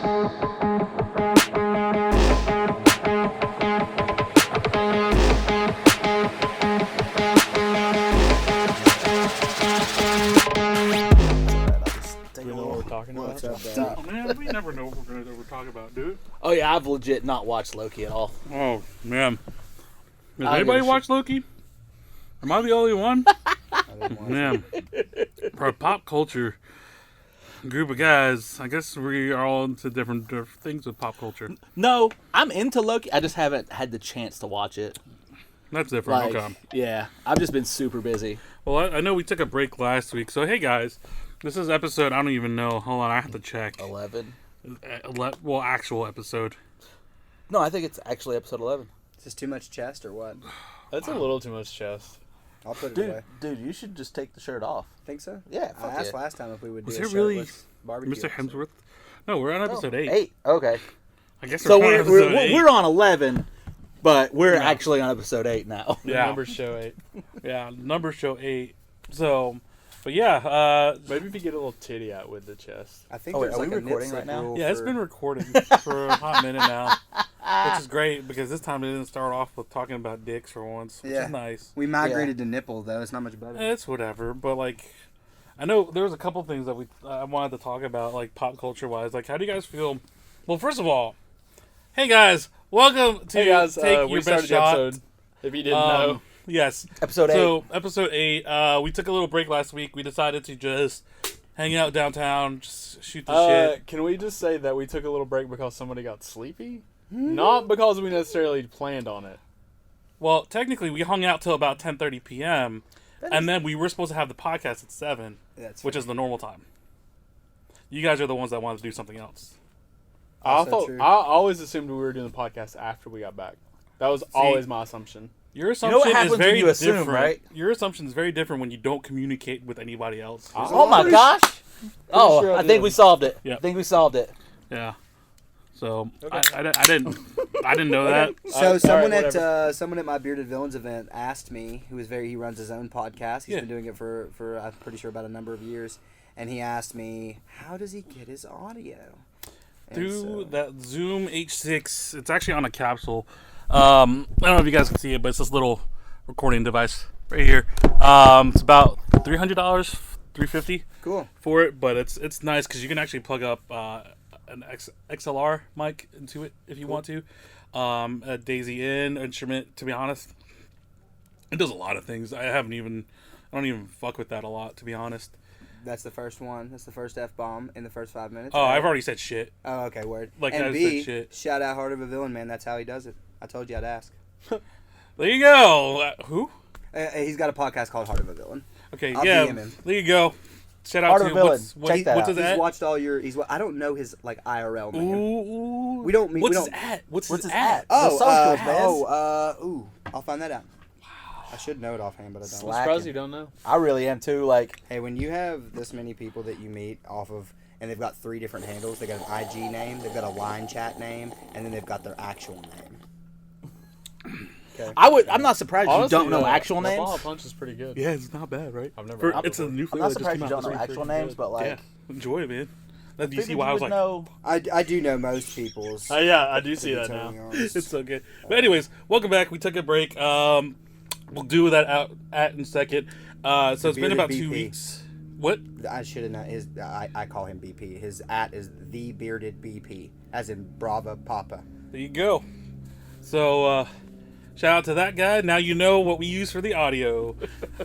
Oh, man, we never know what we're talking about, dude. Oh yeah, I've legit not watched Loki at all. Oh man, has anybody watched Loki? Am I the only one? Man, for a pop culture group of guys, I guess we are all into different things with pop culture. No, I'm into Loki. I just haven't had the chance to watch it. That's different. Okay. Yeah, I've just been super busy. Well, I know we took a break last week, so hey guys, this is episode, I don't even know. Hold on, I have to check. 11? Well, actual episode. No, I think it's actually episode 11. Is this too much chest or what? That's a little too much chest. I'll put it Dude, away. dude, you should just take the shirt off. Think so? Yeah, I fuck asked yeah. last time if we would do Was a it really shirtless barbecue. Mr. Hemsworth? No, we're on episode 8. 8, okay. I guess So we're on episode 8. we're on 11, but we're actually on episode 8 now. The Yeah. numbers show 8. Yeah, numbers show 8. So, but yeah. Maybe if you get a little titty out with the chest. I think Oh, wait, there's are like we a recording nitpick right now? rule Yeah, it's for- been recording for a hot minute now, which is great because this time it didn't start off with talking about dicks for once, which Yeah. is nice. We migrated to nipple though. It's not much better. It's whatever, but like, I know there was a couple things that I wanted to talk about, like pop culture wise. Like, how do you guys feel? Well, first of all, hey guys, welcome to Hey guys, Take Your we Best started the Shot. episode. If you didn't know. Yes, Episode 8. So episode 8, we took a little break last week. We decided to just hang out downtown, just shoot the shit. Can we just say that we took a little break because somebody got sleepy? Not because we necessarily planned on it. Well, technically, we hung out till about 10:30 p.m. And then we were supposed to have the podcast at 7, That's which is the normal time. You guys are the ones that wanted to do something else. Also true. I always assumed we were doing the podcast after we got back. That was always my assumption. Your assumption what happens is very when you assume, different. right? Your assumption is very different when you don't communicate with anybody else. Oh my gosh! Oh, sure I I think did. we solved it. Yeah. I think we solved it. Yeah. So I didn't know that. So someone alright, at someone at my Bearded Villains event asked me, he runs his own podcast. He's Yeah. been doing it for I'm pretty sure about a number of years, and he asked me, how does he get his audio? And Through so- that Zoom H6. It's actually on a capsule. I don't know if you guys can see it, but it's this little recording device right here. It's about $300, $350 Cool. for it, but it's nice because you can actually plug up an XLR mic into it if you want to. A Daisy in instrument. To be honest, it does a lot of things. I don't even fuck with that a lot, to be honest. That's the first one. That's the first F-bomb in the first 5 minutes. Oh, right? I've already said shit. Oh, okay, word. Like, I and said B, shit. shout out Heart of a Villain, man. That's how he does it. I told you I'd ask. There you go. Who? He's got a podcast called Heart of a Villain. Okay, I'll yeah. DM him. There you go. Shout out Heart to of a Villain. what's Check that what's out. his He's at? watched all your. I don't know his like IRL name. Ooh. We don't mean- What's we his don't- at? What's What's his his at? at? Oh, The socials, man. ooh, I'll find that out. I should know it offhand, but I don't. Slack. I'm surprised you don't know. I really am too. Like, Hey, when you have this many people that you meet off of, and they've got 3 different handles, they got an IG name, they've got a line chat name, and then they've got their actual name. Okay. I'm not surprised you don't know actual the names. Ball Punch is pretty good. Yeah, it's not bad, right? I've never For, heard it it's a before. new I'm flavor not that just surprised came you out. don't know Pretty actual good. names, but like, Yeah, enjoy it, man. Do you see figured why I was would like, know. I do know most people's. Yeah, I do to see be that totally now. honest. it's so good. But anyways, welcome back. We took a break. We'll do that out at in a second. So it's been bearded about 2 BP. weeks. What? I should have known. I call him BP. His @ is the Bearded BP, as in Brava Papa. There you go. So, shout out to that guy. Now you know what we use for the audio.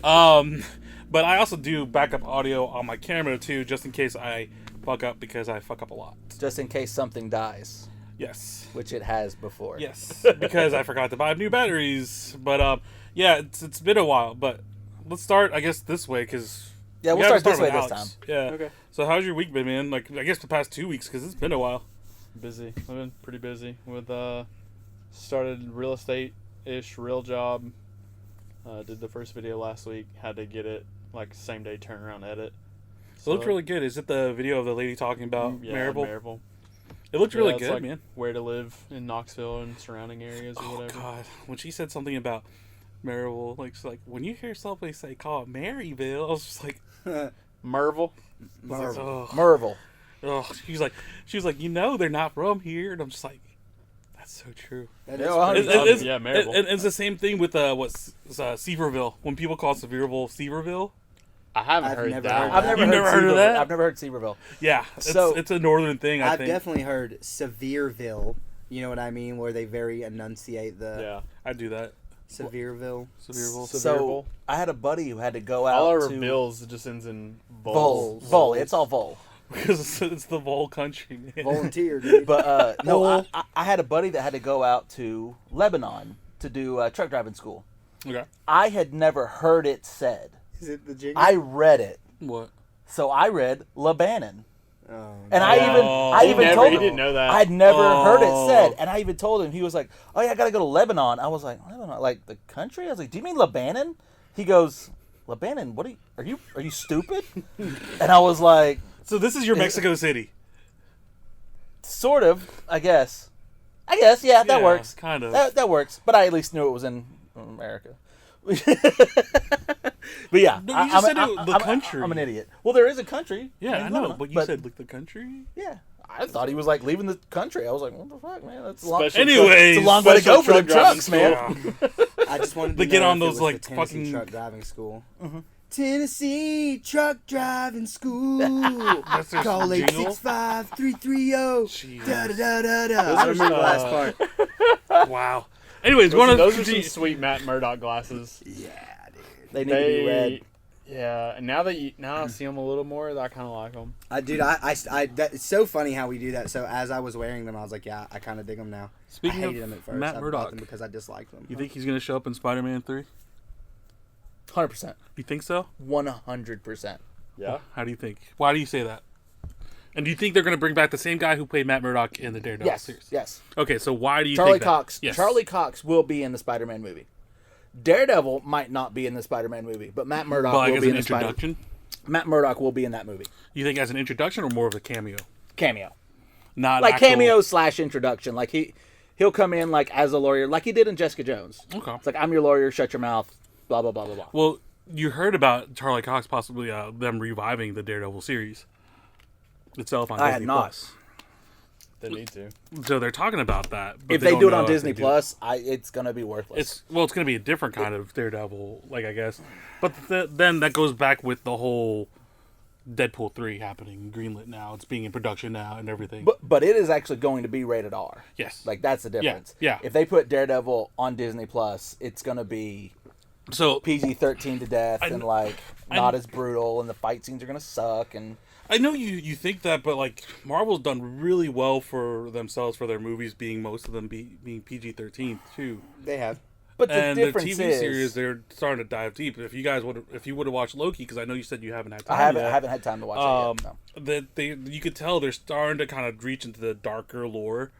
But I also do backup audio on my camera too, just in case I fuck up, because I fuck up a lot. just in case something dies, Yes. which it has before. Yes. Because I forgot to buy new batteries. But, yeah, it's been a while. But let's start, I guess, this way, because... Yeah, we'll start this way this time. Yeah. Okay. So how's your week been, man? Like, I guess the past 2 weeks, because it's been a while. Busy. I've been pretty busy with started real estate-ish, real job. Did the first video last week. Had to get it like same day turnaround edit. It looked really good. Is it the video of the lady talking about Maribel? Maryville. It looked really it's good, like man. Where to live in Knoxville and surrounding areas or Oh whatever. God, when she said something about Maribel, like she's like, when you hear somebody say call it Maryville, I was just like, Merville. oh. Merville. Oh, she was like, they're not from here, and I'm just like, that's so true. That Yeah, is well, pretty Yeah, funny. Maryville. It's the same thing with Seaverville. When people call Seaverville, I haven't I've heard never that. heard one. that. I've You've never, never heard heard of Seaverville. that? I've never heard Seaverville. yeah, So- it's a northern thing. I I've think definitely heard Sevierville. You know what I mean? Where they very enunciate the Yeah. I do that. Sevierville. Seaverville. So I had a buddy who had to go out All our to bills just ends in Vol. vols. Vol. It's all Vol. Because it's the Vol country, man. Volunteer, dude. But no, I had a buddy that had to go out to Lebanon to do truck driving school. Okay. I had never heard it said. Is it the jingle? I read it, What? so I read Lebanon, Oh, and Oh. I even Never, told he him didn't know that. I'd never heard it Oh. said, and I even told him. He was like, "Oh yeah, I gotta go to Lebanon." I was like, "Lebanon, like the country?" I was like, "Do you mean Lebanon?" He goes, "Lebanon? What are you stupid?" And I was like, So this is your Mexico City. "Sort of, I guess." Yeah, that Yeah, works. kind of. That works, but I at least knew it was in America. But yeah, No, you just said the country. I'm an idiot. Well, there is a country. Yeah, in I know, Lebanon, but you said like the country. yeah. I thought he was like leaving the country. I was like, what the fuck, man? That's a long. Special Anyways, it's a long way to special go for the truck driving trucks, man. Yeah. I just wanted They to get know on if it those, was like, the Tennessee fucking- truck driving school. Mm-hmm. Tennessee truck driving school. That's their Call jingle? 865-330. Jeez. Da da da da da. I are, remember the last part. Wow. Anyways, one of Those are some sweet Matt Murdock glasses. Yeah, dude. They need to be red. Yeah, and now I see them a little more, I kind of like them. Dude, it's so funny how we do that. So as I was wearing them, I was like, yeah, I kind of dig them now. Speaking I hated of them at first. Matt I Murdock. bought them because I disliked them. You think he's gonna show up in Spider-Man 3? 100%. You think so? 100%. Yeah. How do you think? Why do you say that? And do you think they're gonna bring back the same guy who played Matt Murdock in the Daredevil Yes. series? Yes. Okay, so why do you Charlie think that? Cox. Yes. Charlie Cox will be in the Spider-Man movie. Daredevil might not be in the Spider-Man movie, but Matt Murdock But like will as be an in the Spider. introduction, Matt Murdock will be in that movie. you think as an introduction or more of a cameo? Cameo. Not Like actual... cameo / introduction. Like he'll come in like as a lawyer, like he did in Jessica Jones. Okay. It's like, I'm your lawyer, shut your mouth, blah blah blah blah blah. Well, you heard about Charlie Cox possibly them reviving the Daredevil series itself on I Disney had not. Plus. They need to. So they're talking about that. But If they don't do it know on if Disney they do. Plus, it's gonna be worthless. It's gonna be a different kind of Daredevil, like I guess. But then that goes back with the whole Deadpool 3 happening, greenlit now. It's being in production now and everything. But it is actually going to be rated R. yes, Like that's the difference. yeah. If they put Daredevil on Disney Plus, it's gonna be so PG-13 to death I- and like I- not as brutal, and the fight scenes are gonna suck. And I know you think that, but like Marvel's done really well for themselves for their movies being most of them being PG-13 too. They have. but the And their difference TV is, series, they're starting to dive deep. If you would have watched Loki, because I know you said you haven't had time. I haven't yet, had time to watch it yet. No. that you could tell they're starting to kind of reach into the darker lore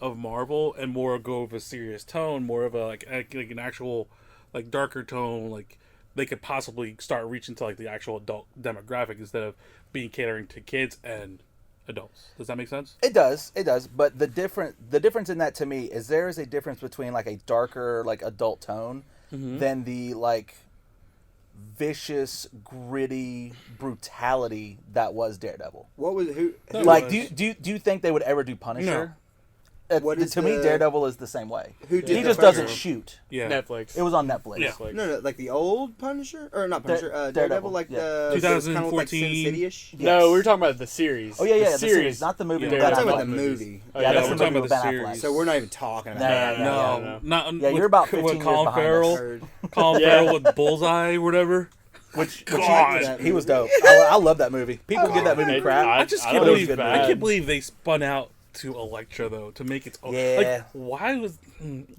of Marvel and more go of a serious tone, more of a like an actual like darker tone. Like they could possibly start reaching to like the actual adult demographic instead of being catering to kids and adults. Does that make sense? It does. But the difference in that to me is there is a difference between like a darker like adult tone than the like vicious, gritty brutality that was Daredevil. What was who? No, Like, was- do you think they would ever do Punisher? What is To me, the- Daredevil is the same way. Who did He the just doesn't Punisher? shoot. Yeah. Netflix. It was on Netflix. Yeah. Netflix. No, like the old Punisher or not Punisher? Daredevil, Daredevil, like yeah. the 2014. kind of like Sin City-ish. No, we were Yes. talking about the series. Oh yeah, The the series, not the movie. Yeah, with we're Ben I'm talking about Affleck. the movies. movie. Oh, Yeah, yeah, that's we're the talking movie about with the Ben series. Affleck. So we're not even talking about No, that. no, No, no. not Yeah, you're about 15 with years Colin behind Farrell. us. Heard. Colin Yeah. Farrell with Bullseye, or whatever. Which God. he was dope. I love that movie. People give that movie Hey, crap. I just I can't don't believe know. I can't believe they spun out to Elektra though to make its own. Yeah. Like, why was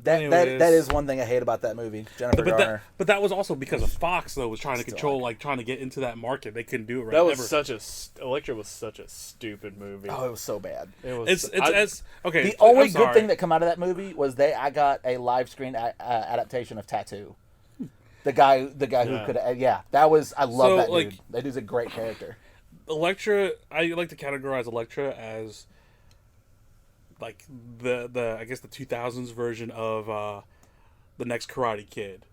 that anyways. that is one thing I hate about that movie. Jennifer But Garner. that was also because of Fox though was trying to Still control like like trying to get into that market. They couldn't do it right. That was ever. such a Electra was such a stupid movie. Oh, it was so bad. It was. It's okay. The only I'm good sorry. thing that come out of that movie was I got a live screen adaptation of Tattoo. The guy who Yeah. could that was I love So, that like- dude. That dude's a great character. Elektra, I like to categorize Elektra as like the I guess the 2000s version of the next Karate Kid.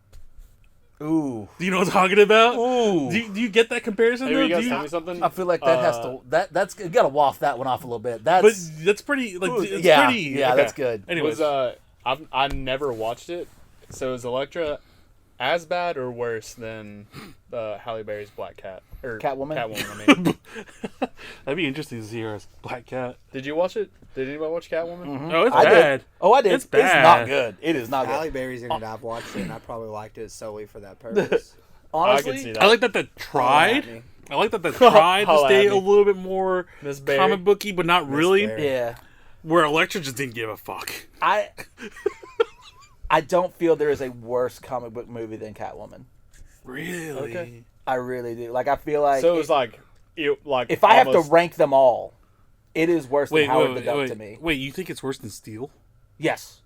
Ooh. Do you know what I'm talking about? Ooh. Do you get that comparison? Hey, though? you guys Do you- tell me something? I feel like that has to that's you got to waft that one off a little bit. That's But that's pretty. Like, it's yeah, pretty. yeah, okay. that's good. Anyways, I never watched it. So is Elektra as bad or worse than Halle Berry's Black Cat or Catwoman? Catwoman, I mean. that'd be interesting to see her as Black Cat. Did you watch it? Did anybody watch Catwoman? Mm-hmm. Oh, it's I bad. did. Oh, I did. It's bad. It's not good. It is not Halle good. Berry's in it. I've watched it, and I probably liked it solely for that purpose. Honestly, I can see that. I like that they Holla at tried. me. I like that they tried to Holla stay at a me. little bit more Miss Berry. comic booky, but not really. Berry. yeah. Where Elektra just didn't give a fuck. I don't feel there is a worse comic book movie than Catwoman. Really? Okay. I really do. Like I feel like So it was like if I have to almost- rank them all, it is worse than Howard the Duck to me. Wait, you think it's worse than Steel? Yes.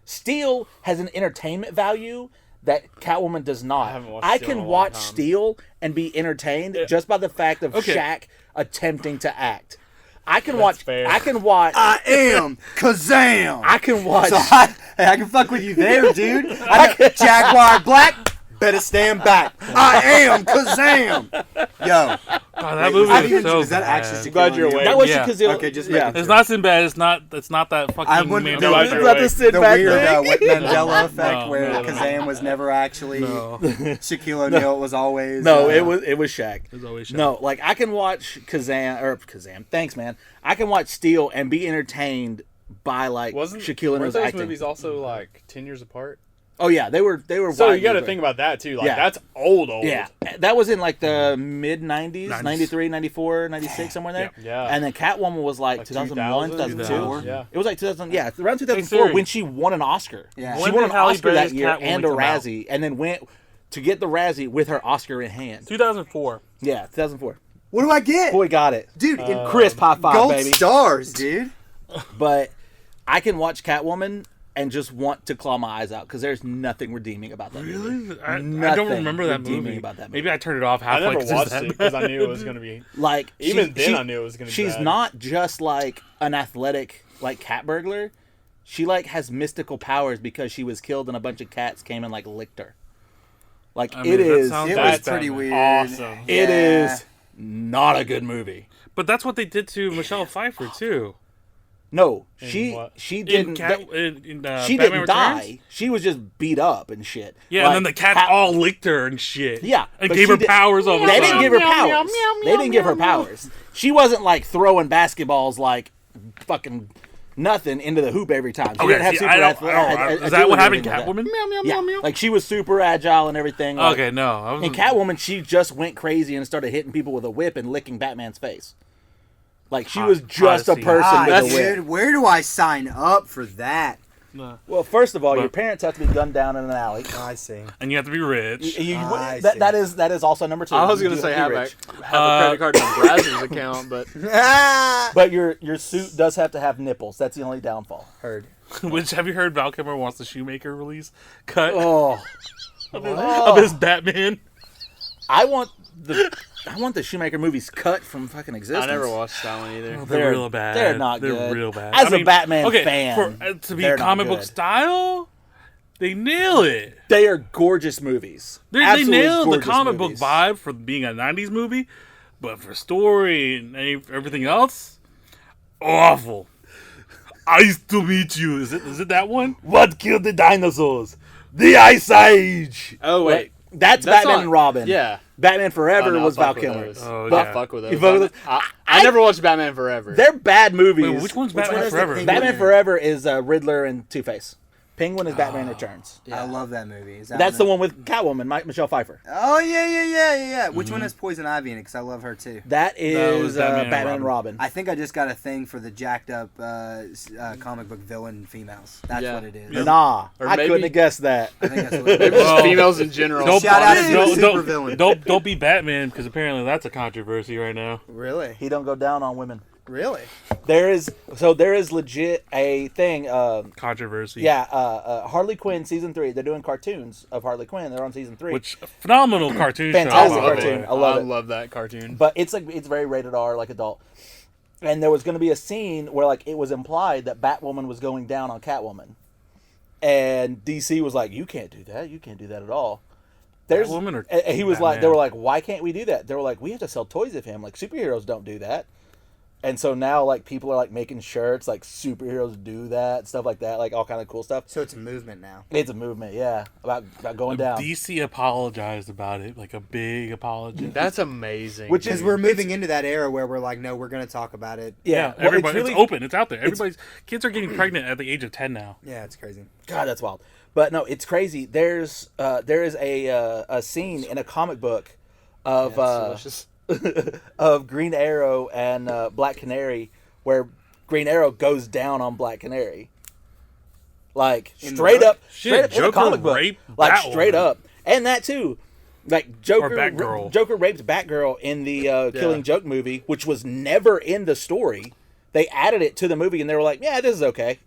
Steel has an entertainment value that Catwoman does not. I haven't watched I Steel in can a long watch time. Steel and be entertained just by the fact of Okay. Shaq attempting to act. I can That's watch. fair. I can watch. I am Kazam. I can watch. So I can fuck with you there, dude. Jaguar Black, better stand back. I am Kazam. Yo, Oh, that wait, movie was is that- so is that bad. actually I'm glad you're Shaquille awake. that was Yeah. because Okay, just yeah. making It's not Sinbad. It's not that fucking. I wouldn't Mandela know I It's effect. not the Sid the back weird thing. Whit Mandela effect No, where no, no. Kazam was never actually No. Shaquille O'Neal. It was always No, it was Shaq. It's always Shaq. No, like I can watch Kazam. Thanks, man. I can watch Steel and be entertained by like Shaquille weren't O'Neal's those acting. movies also like 10 years apart? Oh yeah, they were. So wide you got to years think about that too. Like Yeah. that's old. Yeah, that was in like the mid 90s, 90s. 93, 94, 96, somewhere there. Yeah. And then Catwoman was like 2001, 2000, 2002. 2000. Yeah. It was like 2000, yeah, around 2004 Siri. when she won an Oscar. Yeah. She When won did an Halle Oscar that Berry's year Catwoman and a come out? Razzie, and then went to get the Razzie with her Oscar in hand. 2004. Yeah, 2004. What do I get? Boy, got it. Dude, Crisp high five, gold baby. stars, dude. But I can watch Catwoman and just want to claw my eyes out because there's nothing redeeming about that. movie. Really? I don't Nothing remember that redeeming movie. about that movie. Maybe I turned it off I halfway. never 'cause watched it's it that because bad. I knew it was going to be. Like Even then, I knew it was gonna be She's bad. not just like an athletic like cat burglar. She like has mystical powers because she was killed and a bunch of cats came and like licked her. Like I mean, it that is. sounds It bad. was pretty weird. Awesome. It Yeah. is not a good movie. But that's what they did to Michelle Pfeiffer too. No, In she what? didn't. she she didn't die. She was just beat up and shit. Yeah, Like, and then the cats all licked her and shit. Yeah, and but gave she her did- powers all the They time. didn't give her powers. They didn't give her powers. She wasn't like throwing basketballs like fucking nothing into the hoop every time. She didn't have see, super I don't, athletic. is that what happened, Catwoman? Yeah, like she was super agile and everything. Like, Okay, no. I was, in Catwoman, she just went crazy and started hitting people with a whip and licking Batman's face. Like she was just a Odyssey. person Ah, with a whip. dude, where do I sign up for that? Well, first of all, your But- parents have to be gunned down in an alley. I see. and you have to be rich. I see. That is also number two. I was You going to do say be have rich. a credit card on Brazzers account, but But your suit does have to have nipples. That's the only downfall. Heard. Which, have you heard Val Kilmer wants the Shoemaker release cut Oh, of his Batman? I want the Shoemaker movies cut from fucking existence. I never watched that one either. They're real bad. They're not They're good. real bad. As a Batman okay, fan, to be they're not comic book good. style, they nail it. They are gorgeous movies. They Absolutely nailed the gorgeous comic movies. book vibe for being a 90s movie, but for story and everything else, awful. Nice to meet you. Is it that one? What killed the dinosaurs? The Ice Age. Oh wait, That's That's Batman not- and Robin. yeah. Batman Forever Oh, no, was I Val fuck with Kilmer. those. Oh, I yeah. fuck with those. You fuck with I never watched Batman Forever. They're bad movies. Wait, which one's Which Batman one is the Forever? Penguin? Batman Forever is Riddler and Two-Face. Penguin is Batman Returns. I love that movie. Is that That's the one with Catwoman, Michelle Pfeiffer. Oh yeah. Which one has Poison Ivy in it? Because I love her too. That is was Batman and Batman and Robin. I think I just got a thing for the jacked up comic book villain females. That's Yeah. what it is. Yeah. Nah, Or I maybe- couldn't have guessed that. I think that's what it Maybe is. just Well, females in general. Don't, Shout out to the don't, super villain. don't be Batman because apparently that's a controversy right now. Really? He don't go down on women. Really? There is legit a thing. Controversy. Harley Quinn season 3. They're doing cartoons of Harley Quinn. They're on season 3. Which phenomenal cartoon Fantastic show. love cartoon. it. I love it. love that cartoon. But it's very rated R, like adult. And there was going to be a scene where like it was implied that Batwoman was going down on Catwoman, and DC was like, "You can't do that. You can't do that at all." there's Batwoman or and he was like, they Batman? were like, why can't we do that? They were like, we have to sell toys of him. Like superheroes don't do that. And so now, like, people are like making shirts, like superheroes do that, stuff like that, like all kind of cool stuff. So it's a movement now. It's a movement, yeah, about going down. DC apologized about it, like a big apology. That's amazing. Which Because is we're moving into that era where we're like, no, we're going to talk about it. Yeah, well, everybody, it's, really, open. It's out there. Everybody's kids are getting pregnant at the age of 10 now. Yeah, it's crazy. God, that's wild. But no, it's crazy. There is a scene in a comic book of delicious. of Green Arrow and Black Canary, where Green Arrow goes down on Black Canary, like In the straight book? up, Shit, straight up in the Joker comic book, raped like Batwoman. straight up, and that too, like Joker, Batgirl. Joker raped Batgirl in the Killing Yeah. Joke movie, which was never in the story. They added it to the movie, and they were like, "Yeah, this is okay."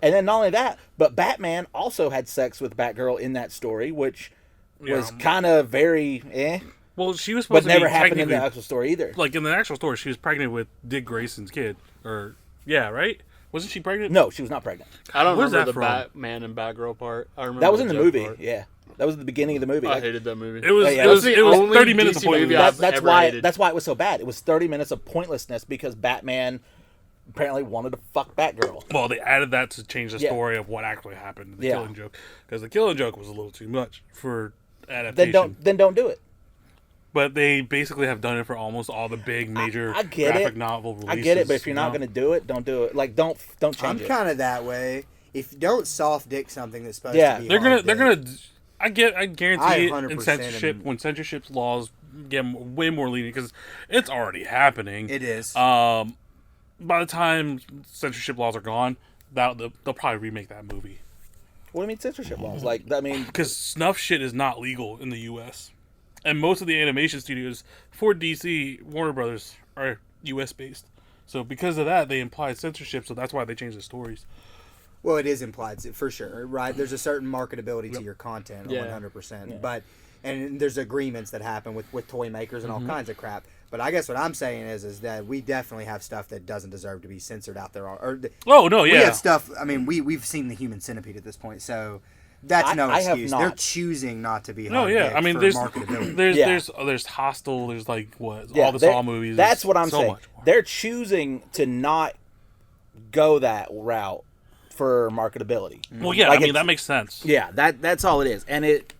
And then not only that, but Batman also had sex with Batgirl in that story, which was Yeah. kind of very Well, she was but supposed never to be happened in the technically, actual story either. like in the actual story, she was pregnant with Dick Grayson's kid, or yeah, right? Wasn't she pregnant? No, she was not pregnant. I don't Where's remember that the from? Batman and Batgirl part. I remember That was in the Joker movie. part. Yeah, that was at the beginning of the movie. I Like, hated that movie. It was. Yeah, It was. that's It the was only 30 minutes DC of pointless. movie that, I've that's ever why. hated. That's why it was so bad. It was 30 minutes of pointlessness because Batman apparently wanted to fuck Batgirl. Well, they added that to change the Yeah. story of what actually happened in the Yeah. Killing Joke, because the Killing Joke was a little too much for adaptation. Then don't do it. But they basically have done it for almost all the big major I get graphic it. novel releases. I get it, but if you're not you know? going to do it, don't do it. Like don't I'm change it. kind of that way. If you don't soft dick something that's supposed Yeah. to be They're hard gonna. dick, I guarantee I it 100% in censorship am- when censorship laws get way more lenient because it's already happening. it is. By the time censorship laws are gone, they'll probably remake that movie What do you mean censorship laws? Like I mean, because snuff shit is not legal in the U.S. and most of the animation studios for DC, Warner Brothers, are U.S. based. So because of that, they imply censorship. So that's why they changed the stories. Well, it is implied for sure, right? There's a certain marketability to your content, Yeah. 100%. But and there's agreements that happen with toy makers and all kinds of crap. But I guess what I'm saying is that we definitely have stuff that doesn't deserve to be censored out there. Oh no, We yeah. have stuff. I mean, we've seen the Human Centipede at this point, so that's no I have excuse. not. They're choosing not to be. No, hard yeah. dick I mean, for there's marketability. Yeah. there's Hostel. There's like what yeah, all the they're- Saw movies. That's there's what I'm so saying. much more. They're choosing to not go that route for marketability. Well, yeah. Like I mean, it's- that makes sense. Yeah, that's all it is. And it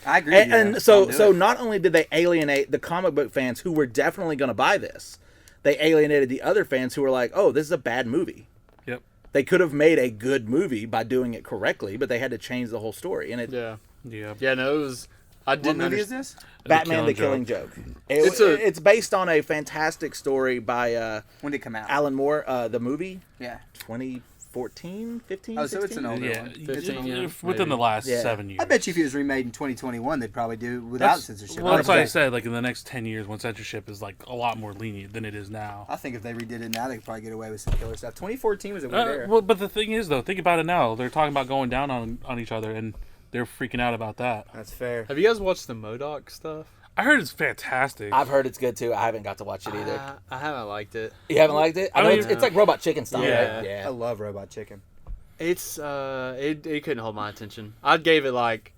I agree. with you, and though. so Don't do so it. not only did they alienate the comic book fans who were definitely going to buy this, they alienated the other fans who were like, "Oh, this is a bad movie." Yep. They could have made a good movie by doing it correctly, but they had to change the whole story. And it Yeah. Yeah. Yeah, no, it was. I What didn't movie is understand. this? Batman: The Killing Killing Joke. Joke. It's Based on a fantastic story by When did it come out? Alan Moore. The movie Yeah. 2014, 15. Oh, so it's 16? an older Yeah. one. 15 years, Within the maybe. last Yeah. 7 years. I bet you if it was remade in 2021, they'd probably do it without censorship. Well, that's why I 100%. said, like, in the next 10 years, when censorship is, like, a lot more lenient than it is now. I think if they redid it now, they could probably get away with some killer stuff. 2014 was a weird era. Well, but the thing is, though, think about it now. They're talking about going down on each other, and they're freaking out about that. That's fair. Have you guys watched the MODOK stuff? I heard it's fantastic. I've heard it's good too. I haven't got to watch it either. I haven't liked it. You haven't liked it? I I know mean- it's like Robot Chicken style, Yeah. right? I Yeah. love Robot Chicken. It's it couldn't hold my attention. I gave it like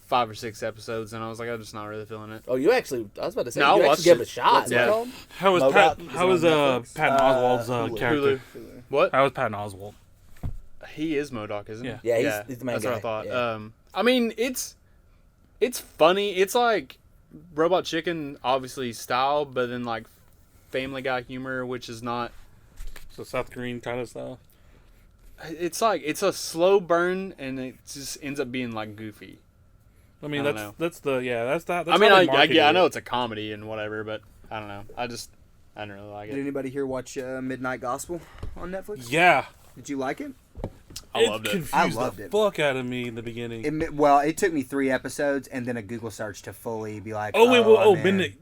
5 or 6 episodes, and I was like, I'm just not really feeling it. Oh, you actually? I was about to say No, I you watched actually gave it it. a shot. What's it Yeah. called? How was MODOK? Pat? Is it How on was Netflix? Patton Oswald's Hulu. character? Hulu. What? How was Patton Oswald? He is MODOK, isn't Yeah. he? Yeah, he's the main That's guy. what I thought. Yeah. I mean, it's funny. It's like Robot Chicken, obviously style, but then like Family Guy humor, which is not. So Seth Green kind of style. It's like it's a slow burn, and it just ends up being like goofy. I mean, I don't that's know. that's the yeah. That's that. I mean, I know it's a comedy and whatever, but I don't know. I didn't really like Did it. anybody here watch Midnight Gospel on Netflix? Yeah, Did you like it? I loved it. confused I loved the it. fuck out of me in the beginning. Well, it took me 3 episodes and then a Google search to fully be like, Oh wait, I'm in. Midnight.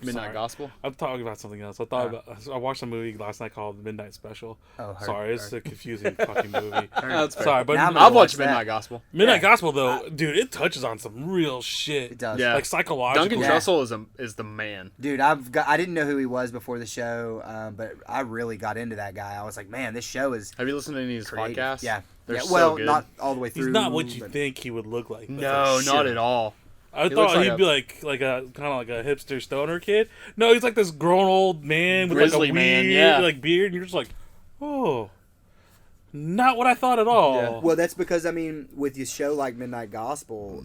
Midnight Sorry. Gospel. I'm talking about something else. I watched a movie last night called Midnight Special. Oh, heard- Sorry, it's heard. a confusing fucking movie. That's fair. Sorry, but Now I'm I've gonna watched watch that. Midnight Gospel. Midnight Yeah. Gospel though, dude, it touches on some real shit. It does. Yeah. Like psychological. Duncan Yeah. Trussell is the man. Dude, I didn't know who he was before the show, but I really got into that guy. I was like, man, this show is Have you listened to any of his creative. podcasts? Yeah. They're yeah. so Well, good. not all the way through. He's not what you but think he would look like. No, for not sure. at all. I looks thought like he'd a- be like a kind of like a hipster stoner kid. No, he's like this grown old man with Grizzly like a man, weird yeah. like beard, and you're just like, oh, not what I thought at all. Yeah. Well, that's because, I mean, with your show like Midnight Gospel,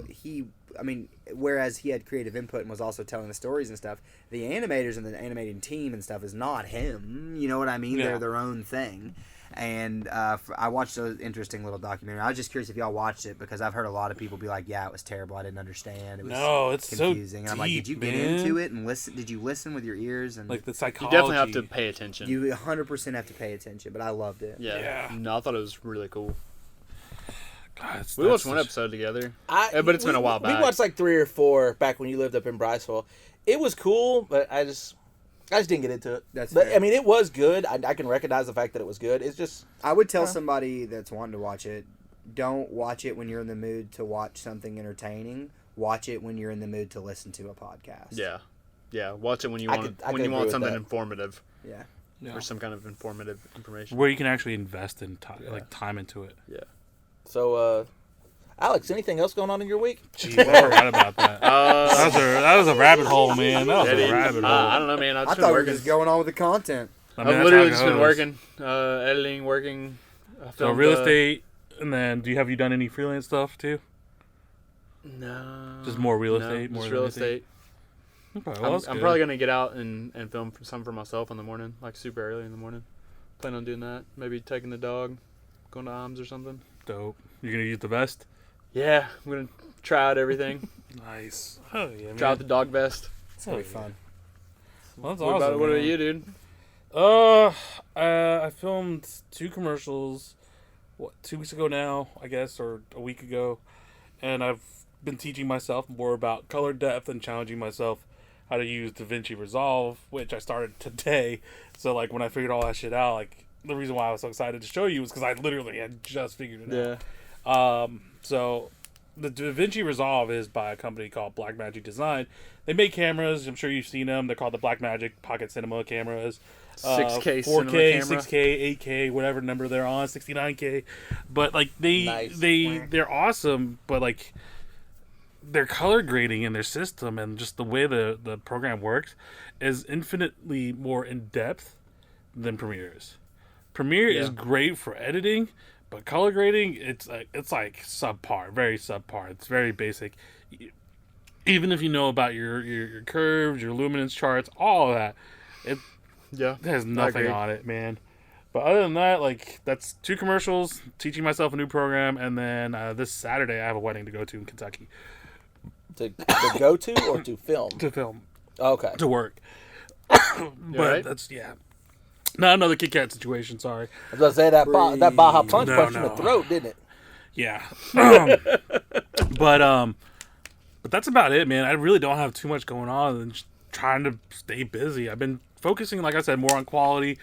whereas he had creative input and was also telling the stories and stuff, the animators and the animating team and stuff is not him. You know what I mean? Yeah. They're their own thing. And I watched an interesting little documentary. I was just curious if y'all watched it because I've heard a lot of people be like, "Yeah, it was terrible. I didn't understand. It was No, it's so confusing." And I'm like, "Did you get deep, into man. it and listen? Did you listen with your ears?" And Like the You psychology. definitely have to pay attention. you 100% have to pay attention. But I loved it. yeah. Yeah. No, I thought it was really cool. God, We watched one episode together. but it's been a while back. We watched like 3 or 4 back when you lived up in Bryceville. It was cool, but I just didn't get into it. That's But, fair. I mean, it was good. I can recognize the fact that it was good. It's just I would tell somebody that's wanting to watch it, don't watch it when you're in the mood to watch something entertaining. Watch it when you're in the mood to listen to a podcast. Yeah. Yeah. Watch it when you I want could- I when could you agree want with something that. informative Yeah. Yeah. or some kind of informative information. where you can actually invest in like time into it. Yeah. so. Alex, anything else going on in your week? Jeez, I forgot about that. That was a rabbit hole, man. That was a rabbit hole. I don't know, man. I've I just been thought we were working. just going on with the content. I mean, I've that's literally how it just been goes. working, editing, working. I So filmed, real estate, and then have you done any freelance stuff too? No. Just more real no, estate, more just than real anything? estate. Okay, well, that's I'm good. probably gonna get out and film some for myself in the morning, like super early in the morning. Plan on doing that. Maybe taking the dog, going to Arms or something. dope. You're gonna use the vest. Yeah, I'm gonna try out everything. Nice. Oh yeah, man. Try out the dog vest. It's going to be fun. Well, that's What awesome. about what man. about you, dude? I filmed 2 commercials, 2 weeks ago now, I guess, or a week ago, and I've been teaching myself more about color depth and challenging myself how to use DaVinci Resolve, which I started today. So like when I figured all that shit out, like the reason why I was so excited to show you was because I literally had just figured it out. So the DaVinci Resolve is by a company called Blackmagic Design. They make cameras. I'm sure you've seen them. They're called the Blackmagic Pocket Cinema cameras. 6K 4K, cinema camera. 6K, 8K, whatever number they're on, 69K. But like Nice. they're awesome. But like their color grading and their system and just the way the program works is infinitely more in depth than Premiere's. Premiere is great for editing, but color grading it's like subpar, very subpar. It's very basic. Even if you know about your curves, your luminance charts, all of that, it Yeah. has nothing agree. on it, man. But other than that, like that's 2 commercials, teaching myself a new program, and then this Saturday I have a wedding to go to in Kentucky To go to or to film? to film Okay. to work. You But alright? that's not another Kit Kat situation. Sorry. I was going to say that Baja Punch No, punched you in no. the throat, didn't it? Yeah. But that's about it, man. I really don't have too much going on and just trying to stay busy. I've been focusing, like I said, more on quality.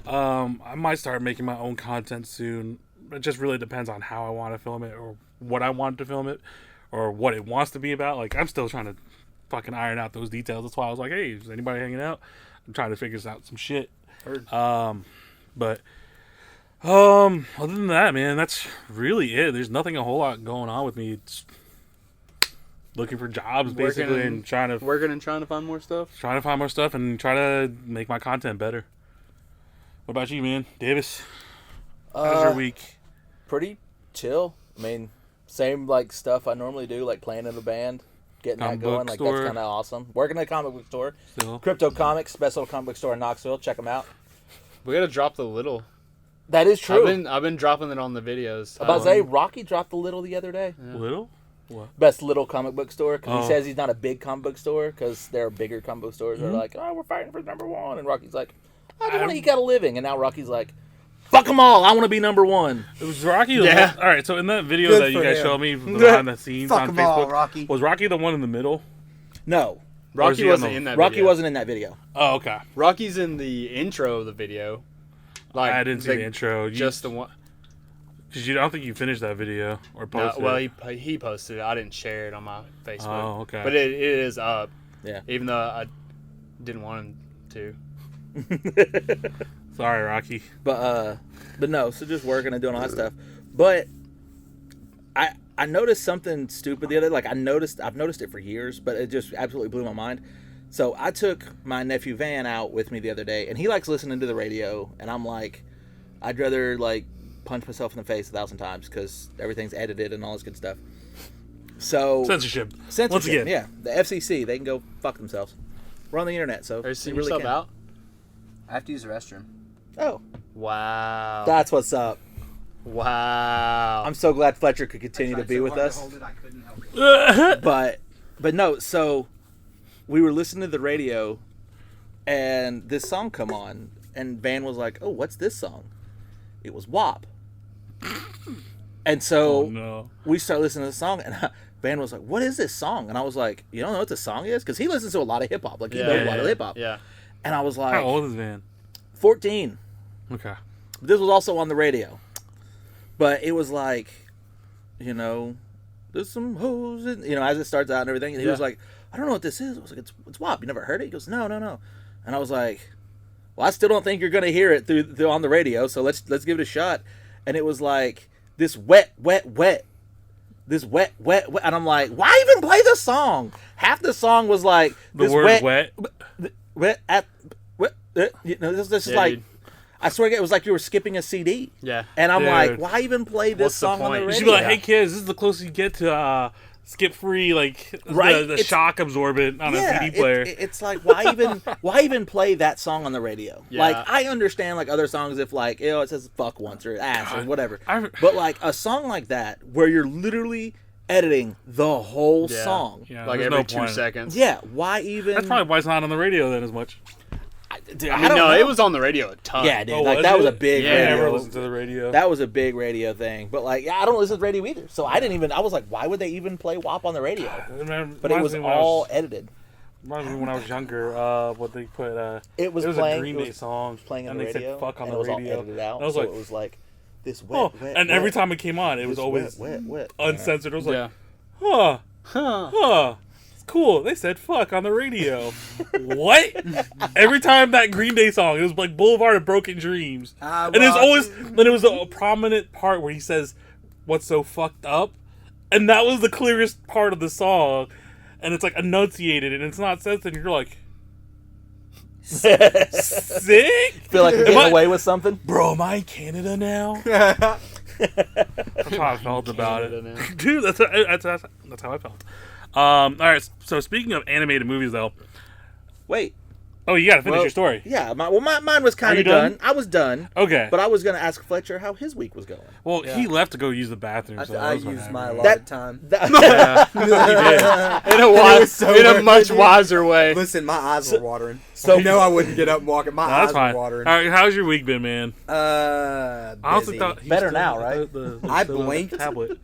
I might start making my own content soon. It just really depends on how I want to film it or what I want to film it or what it wants to be about. Like, I'm still trying to fucking iron out those details. That's why I was like, hey, is anybody hanging out? I'm trying to figure out some shit. But other than that, man, that's really it. There's nothing a whole lot going on with me. It's looking for jobs basically and trying to Working and trying to find more stuff. find more stuff and try to make my content better. What about you, man? Davis? How's your week? Pretty chill. I mean, same like stuff I normally do, like playing in a band, getting Comic that going. book Like store. that's kind of awesome. Working at a comic book store, Still? Crypto Comics, best little comic book store in Knoxville. Check them out. We gotta drop the little. That is true. I've been dropping it on the videos. About to say, Rocky dropped the little the other day. Little? What? Best little comic book store because Oh. he says he's not a big comic book store because there are bigger comic book stores Mm-hmm. that are like, oh, we're fighting for #1, and Rocky's like, I don't want to eke out a living, and now Rocky's like, fuck them all, I want to be #1. It was Rocky. Yeah. All right. So in that video Good that you for guys him. showed me behind the scenes Fuck on 'em all, Facebook, Rocky. was Rocky the one in the middle? No, Or is Rocky he on wasn't the- in that Rocky video. wasn't in that video. Oh, okay. Rocky's in the intro of the video. Like I didn't see the intro. Just the one. Because I don't think you finished that video or No, posted well, it. he posted it. I didn't share it on my Facebook. Oh, okay. But it is up. Yeah. Even though I didn't want him to. Sorry, Rocky. But no, so just working and doing all that stuff. But I noticed something stupid the other day. Like I've noticed it for years, but it just absolutely blew my mind. So I took my nephew Van out with me the other day, and he likes listening to the radio, and I'm like, I'd rather like punch myself in the face 1,000 times because everything's edited and all this good stuff. So Censorship. censorship, Once again. yeah. The FCC, they can go fuck themselves. We're on the internet, so Are you seeing they really yourself can. out? I have to use the restroom. Oh, Wow. that's what's up. Wow. I'm so glad Fletcher could continue to be with us. I couldn't help it. But no, so we were listening to the radio and this song come on and Van was like, "Oh, what's this song?" It was WAP. And so Oh, no. we start listening to the song and Van was like, "What is this song?" And I was like, "You don't know what the song is?" Because he listens to a lot of hip hop. Like he knows a lot of hip hop. Yeah. And I was like, How old is Van? 14. Okay. This was also on the radio. But it was like, there's some hoes, as it starts out and everything. And he was like, "I don't know what this is." I was like, it's WAP. You never heard it? He goes, no. And I was like, well, I still don't think you're going to hear it through on the radio, so let's give it a shot. And it was like, this wet. This wet. And I'm like, why even play the song? Half the song was like, The word wet. This is Yeah, like, dude. I swear it was like you were skipping a CD. Yeah. And I'm Dude. like, why even play this What's the song on the point? radio? You should be like, hey kids, this is the closest you get to skip free, like Right? the It's- shock absorbent on a CD player. It's like why even play that song on the radio? Yeah. Like I understand like other songs if like it says fuck once or ass or whatever, I- but like a song like that where you're literally editing the whole Yeah. song. Yeah, Like there's every no 2 point. seconds. Yeah, why even? That's probably why it's not on the radio then as much. Dude, I mean, don't no, know. it was on the radio a ton. Yeah, dude, Oh, like was that was it? a big Yeah. I never radio. listened to the radio. That was a big radio thing. But like, yeah, I don't listen to radio either, so I didn't even. I was like, why would they even play WAP on the radio? But it was all edited. Reminds me when I was younger, what they put. It was a playing. Green it Day was song, playing on and the they radio. said "fuck" on and the it was all radio. edited out. And I was so like, it was like this oh, wet. and every time it came on, it was This always wet. uncensored. I was like, Yeah. huh, Huh. it's cool. They said "fuck" on the radio. What? Every time that Green Day song, it was like Boulevard of Broken Dreams, and it's always then it was a prominent part where he says, "What's so fucked up," and that was the clearest part of the song, and it's like enunciated and it's not censored. And you're like, sick. Feel like you're Am getting I- away with something? Bro, am I in Canada now? That's how I felt about Canada it. now. Dude, that's how I felt. All right, so speaking of animated movies, though. Wait. Oh, you gotta finish Well, your story. Yeah, mine was kind you of done? done? I was done. Okay. But I was going to ask Fletcher how his week was going. Well, he left to go use the bathroom. So I that was used my whatever. allotted time. In a was so in a worth much it, dude. wiser way. Listen, my eyes were watering. so- You know I wouldn't get up and walk. My No, that's eyes fine. were All watering. right, how's your week been, man? I I also busy. thought he Better still now, had right? I still had the blinked. tablet.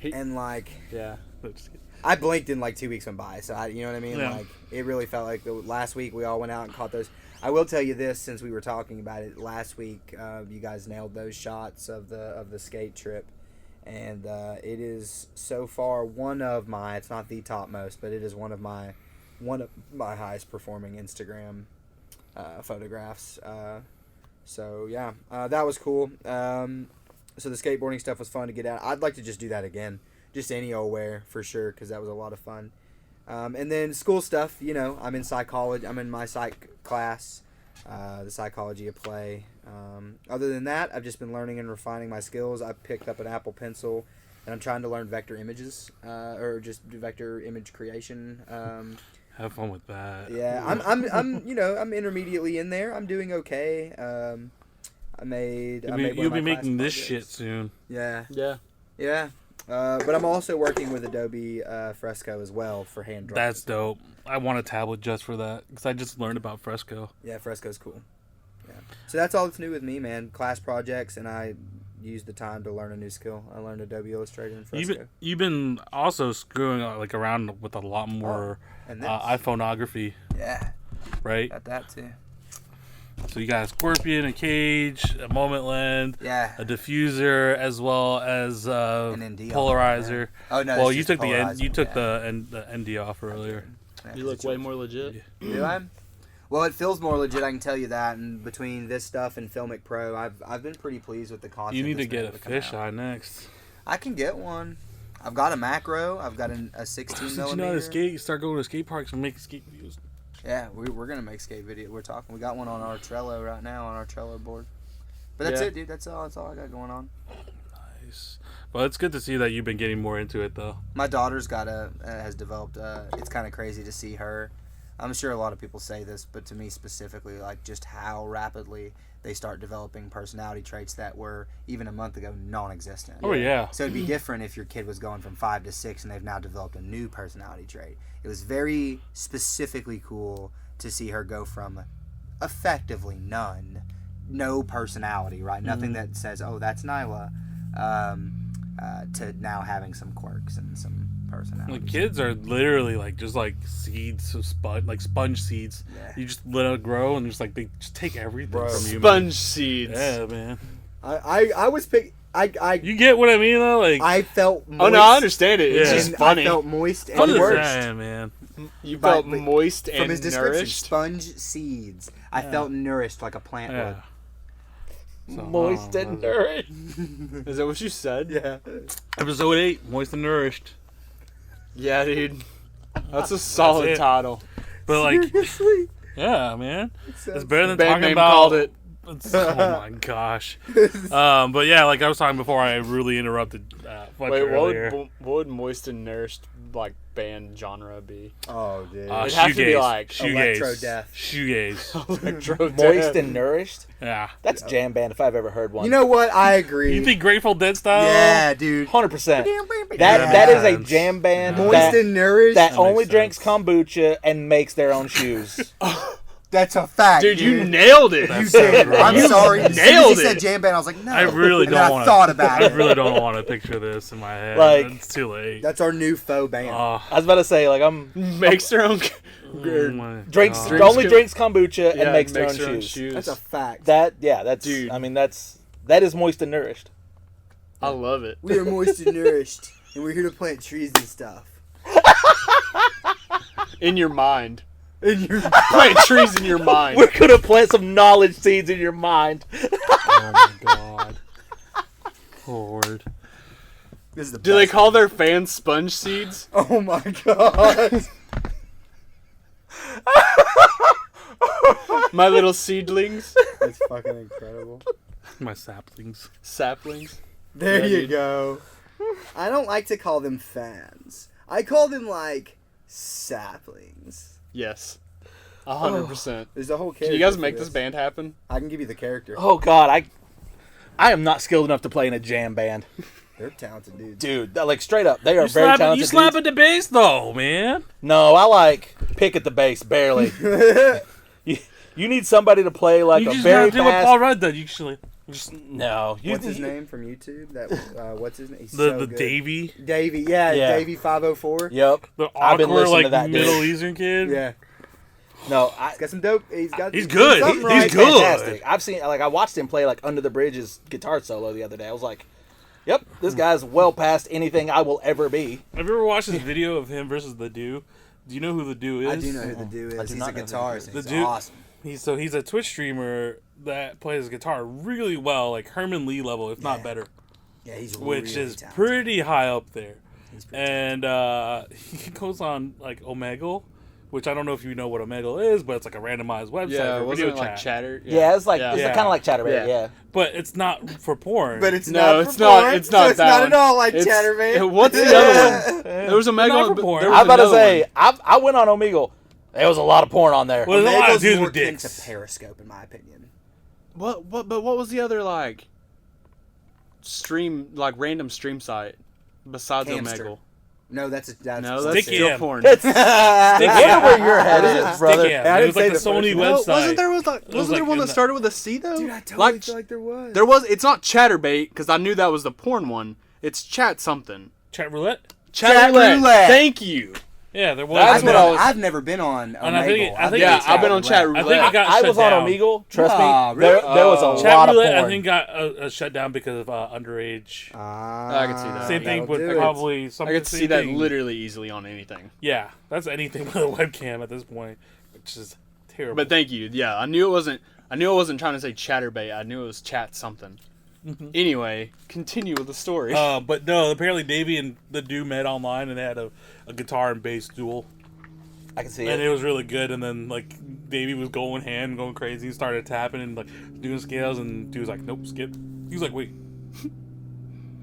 and like Yeah. No, just kidding. I blinked and like 2 weeks went by. So you know what I mean? Yeah. Like it really felt like the last week we all went out and caught those. I will tell you this, since we were talking about it last week, you guys nailed those shots of the skate trip, and it is so far one of my. It's not the topmost, but it is one of my highest performing Instagram photographs. So yeah, that was cool. So the skateboarding stuff was fun to get out. I'd like to just do that again, just any old where for sure, because that was a lot of fun. And then school stuff, I'm in psychology. I'm in my psych class, the psychology of play. Other than that, I've just been learning and refining my skills. I picked up an Apple Pencil, and I'm trying to learn vector images, or just do vector image creation. Have fun with that. Yeah, I'm intermediately in there. I'm doing okay. I made one You'll of be my making class this shit projects. soon. Yeah, Yeah. yeah. But I'm also working with Adobe Fresco as well for hand drawing. That's dope. I want a tablet just for that because I just learned about Fresco. Yeah, Fresco's cool. Yeah. So that's all that's new with me, man. Class projects, and I used the time to learn a new skill. I learned Adobe Illustrator and Fresco. You've been also screwing like around with a lot more and this. iPhoneography, Yeah, right? got that too. So you got a Scorpion, a Cage, a Moment Lens, Yeah. a diffuser, as well as An ND polarizer. Oh no. Well, it's you just took polarizer, the ND off earlier. Yeah, You look way more legit. Do I? Well, it feels more legit. I can tell you that. And between this stuff and Filmic Pro, I've been pretty pleased with the content. You need to that's been get a able to come out. fisheye next. I can get one. I've got a macro. I've got a 16 Since you know how millimeter. to skate, you start going to skate parks and making skate videos. Yeah, we're gonna make skate video. We're talking. We got one on our Trello right now on our Trello board. But that's Yeah. it, dude. That's all I got going on. Nice. Well, it's good to see that you've been getting more into it, though. My daughter's has developed. It's kind of crazy to see her. I'm sure a lot of people say this, but to me specifically, like just how rapidly they start developing personality traits that were even a month ago non-existent. Oh, yeah. So it'd be different if your kid was going from 5 to 6 and they've now developed a new personality trait. It was very specifically cool to see her go from effectively no personality, right? Nothing that says, "Oh, that's Nyla," to now having some quirks and some personality. Like, kids are literally like just like seeds of sponge seeds. Yeah. You just let it grow and just like they just take everything from you. Man. Sponge seeds. Yeah, man. I was You get what I mean, though? Like, I felt moist. Oh no, I understand it. It's Yeah. just and funny. I felt moist and I'm just nourished. saying, man. You But- felt but moist and From his description, nourished. sponge seeds. I felt nourished like a plant Yeah. would. So, Moist and nourished. Is that what you said? Yeah. Episode 8, Moist and Nourished. Yeah, dude. That's a solid it. title. But, like, Seriously? yeah, man. It's sounds- better than Band talking name about... called it. Oh, my gosh. But, yeah, like I was talking before, I really interrupted Fletcher Wait, earlier. what would moist and nourished like band genre be? Oh, dude. It'd have to be shoegaze. like Shoegaze. electro-death. Shoegaze. electro Moist and nourished. Yeah. That's jam band if I've ever heard one. You know what? I agree. You think Grateful Dead style? Yeah, dude. 100%. Yeah. That is a jam band Moist that, and nourished. that That only makes drinks sense. kombucha and makes their own shoes. That's a fact, Dude, you nailed it. That's You so did. gross. I'm sorry. As soon as nailed he said it. jam band, I was like, no. I really And then don't I want thought about I it. really don't want to picture this in my head. Like- It's too late. That's our new faux band. Oh, I was about to say, like, Makes their own. my drinks God. Drinks only com- drinks kombucha Yeah, and makes their own shoes. That's a fact. That's Dude. I mean that is moist and nourished. I love it. We are moist and nourished, and we're here to plant trees and stuff. In your mind. And you're Plant trees in your mind. We're gonna plant some knowledge seeds in your mind. Oh my God. Lord. This is the Do they best. call their fans sponge seeds? Oh my god. My little seedlings? That's fucking incredible. My saplings. Saplings? There Yeah, you dude. go. I don't like to call them fans. I call them like saplings. Yes. 100%. There's a whole character. Can you guys for make this band happen? I can give you the character. Oh God, I am not skilled enough to play in a jam band, They're talented dudes. dude. Like straight up, they are You very slap, talented. you slap dudes. at the bass though, man. No, I like pick at the bass barely. you need somebody to play like You a just very gotta do what fast. Paul Rudd did. Usually, just No, you, What's his name from YouTube? That what's his name? He's the so the good. Davy, Davey, yeah, Yeah. Davey 504. Yep. the I've been awkward listening to like that dude. Middle Eastern kid. Yeah, No, he's got some dope. He's He's good. something He's right. good. fantastic. I've seen like I watched him play like Under the Bridge's guitar solo the other day. I was like, "Yep, this guy's well past anything I will ever be." Have you ever watched this video of him versus the Do? Do you know who the Do is? I do know who the dude I is. do He's not a know who the guitarist. dude and is. He's The dude- awesome. He's a Twitch streamer that plays guitar really well, like Herman Lee level, if not Yeah. better, Yeah, he's which really is talented. pretty high up there. He's pretty And he goes on like Omegle, which I don't know if you know what Omegle is, but it's like a randomized website Yeah, for wasn't video it like chat. chatter? Yeah, it's like Yeah. it's Yeah. kind of like Chatterbait. Yeah. Yeah. But it's not for porn. But it's No, not. it's for not- porn, it's not So it's that not one. at all like It's- Chatterbait. What's the other one? There was a mega Not one. for porn. there was I'm about to another say one. I went on Omegle. There was a lot of porn on there. Well, there's a lot of Omegle's dudes more with akin dicks. to Periscope, in my opinion. What? But what was the other like stream, like random stream site besides Hamster. Omegle? No, that's No, that's Sticky still M. porn. It's I wonder where your head is, brother. Sticky M. It was like the Sony No, website. wasn't there was wasn't like there one in that the- started with a C though? Dude, I totally like feel like there was. there was. It's not Chatterbait because I knew that was the porn one. It's Chat something. Chat roulette. Chat roulette. Thank you. Yeah, there was. That's what I was- I've never been on And I think- Omegle. I think Yeah, it's I've been on Chat I Roulette. think it got I shut was down. on Omegle. Trust Nah, me. There really? was a Chat lot of roulette, porn. I think, got shut down because of underage. I can see that. Same thing that'll with do it. probably some. I could same see that thing. literally easily on anything. Yeah, that's anything with a webcam at this point, which is terrible. But thank you. Yeah, I knew it wasn't. I knew I wasn't trying to say Chatterbait. I knew it was Chat something. Anyway, continue with the story. But no, apparently Davey and the dude met online and they had a guitar and bass duel. I can see And it. it was really good. And then, like, Davey was going crazy and started tapping and, like, doing scales. And dude was like, nope, skip. He was like, wait,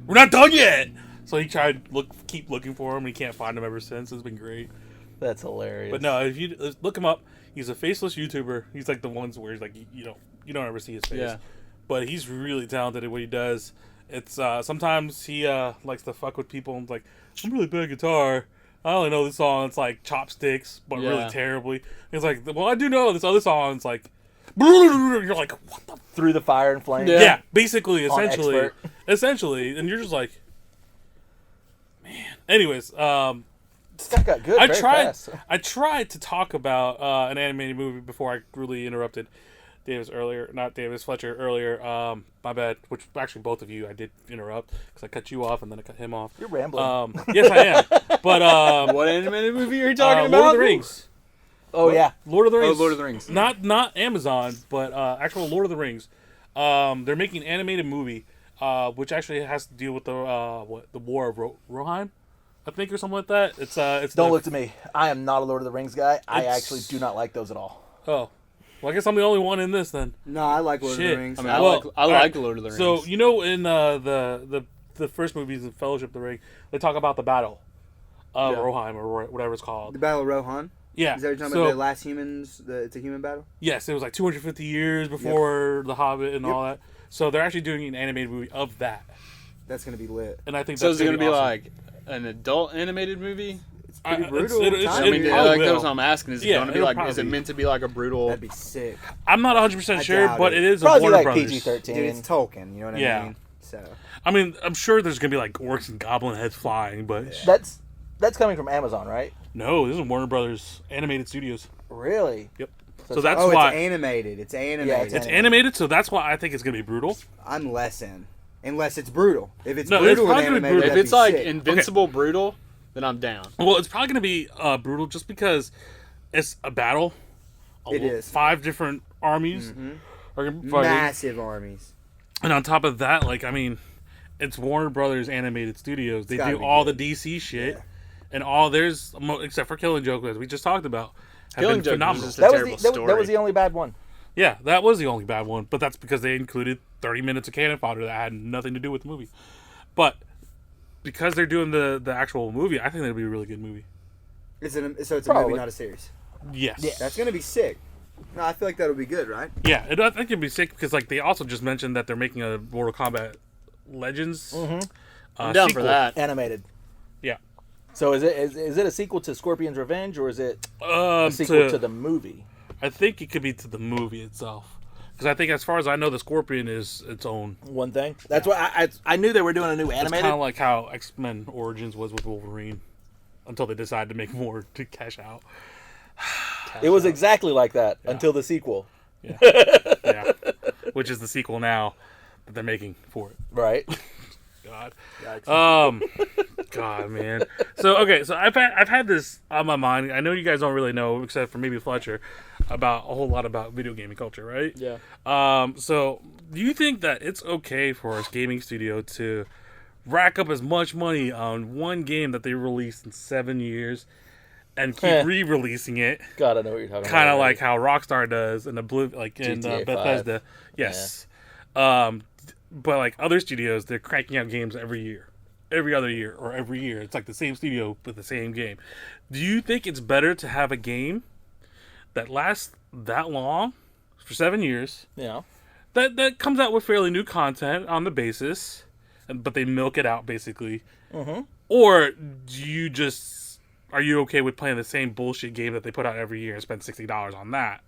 we're not done yet. So he tried keep looking for him. And he can't find him ever since. It's been great. That's hilarious. But no, if you look him up, he's a faceless YouTuber. He's like the ones where he's like, you don't ever see his face. Yeah. But he's really talented at what he does. It's sometimes he likes to fuck with people and like, I'm really bad at guitar. I only know this song. It's like Chopsticks, but really Yeah. terribly. He's like, well, I do know this other song. It's like, you're like, what the? Through the fire and flame. Yeah, basically, On essentially, and you're just like, man. Anyways, This guy got good. very fast. I tried to talk about an animated movie before I really interrupted Fletcher earlier. My bad. Which actually both of you I did interrupt because I cut you off and then I cut him off. You're rambling. Yes, I am. But What animated movie are you talking about? Lord of the Rings. Oh yeah. Lord of the Rings. Oh, Lord of the Rings. Not Amazon, but actual Lord of the Rings. They're making an animated movie, which actually has to deal with the War of Rohirrim, I think, or something like that. It's Don't look to me. I am not a Lord of the Rings guy. I It's- actually do not like those at all. Oh, well, I guess I'm the only one in this then. No, I like Lord of Shit. the Rings. I mean, Well, I like alright. Lord of the Rings. So you know, in the first movies in Fellowship of the Ring, they talk about the battle of Yeah. Rohirrim or whatever it's The called. Battle of Rohan. Yeah. Is that what you're talking so, about? The last humans? It's a human battle? yes, it was like 250 years before The Hobbit and all that. So they're actually doing an animated movie of that, That's going to be lit. and I think So that's is it going to be awesome. like an adult animated movie? It's pretty I- brutal. it's- Time I mean, It period. probably like will. that's what I'm asking. Is it Yeah, going to be it'll like? Is probably it be. meant to be like a brutal? That'd be sick. I'm not 100% I sure, doubt but it. it is a Probably Warner like Brothers. PG-13. Dude, it's Tolkien. You know what Yeah. I mean? So I mean, I'm sure there's gonna be like orcs and goblin heads flying, but That's coming from Amazon, right? no, this is Warner Brothers Animated Studios. Really? Yep. So So that's it's why animated. It's animated. Yeah, it's it's animated. So that's why I think it's gonna be brutal. I'm less in. Unless it's brutal. If it's No, it's brutal and probably gonna be animated, brutal. If that'd it's be like sick. Invincible brutal, then I'm down. Well, it's probably gonna be brutal just because it's a battle. It is. 5 different armies are gonna be fighting. Massive armies. And on top of that, like, I mean, it's Warner Brothers Animated Studios. They gotta do be all good. the DC shit, Yeah. and all theirs, except for Killing Joke, as we just talked about, have Killing been Joke was phenomenal. just a That was terrible the that, story. that was the only bad one. Yeah, that was the only bad one, but that's because they included 30 minutes of cannon fodder that had nothing to do with the movie. But because they're doing the actual movie, I think that'll be a really good movie. So it's a Probably. movie, not a series. Yes. That's gonna be sick. No, I feel like that'll be good, right? Yeah, I think it'd be sick because like they also just mentioned that they're making a Mortal Kombat Legends. I'm down sequel. for that. Animated. Yeah. So is it a sequel to Scorpion's Revenge or is it a Um, sequel to the movie? I think it could be to the movie itself. Because I think, as far as I know, the Scorpion is its own. One thing. That's why I knew they were doing a new It's animated. kind of like how X-Men Origins was with Wolverine, until they decided to make more to cash out. It was exactly like that until the sequel, Yeah, which is the sequel now that they're making for it. right? God, God, man. So okay, so I've had this on my mind. I know you guys don't really know, except for maybe Fletcher, about a whole lot about video gaming culture, right? Yeah. So do you think that it's okay for a gaming studio to rack up as much money on one game that they released in 7 years and keep re-releasing it, God, I know what you're talking about. kind of like how Rockstar does in in GTA 5. Bethesda? Yes. But like other studios, they're cranking out games every other year, or every year. It's like the same studio with the same game. Do you think it's better to have a game that lasts that long, for 7 years, Yeah. that comes out with fairly new content on the basis, but they milk it out basically? Or are you okay with playing the same bullshit game that they put out every year and spend $60 on that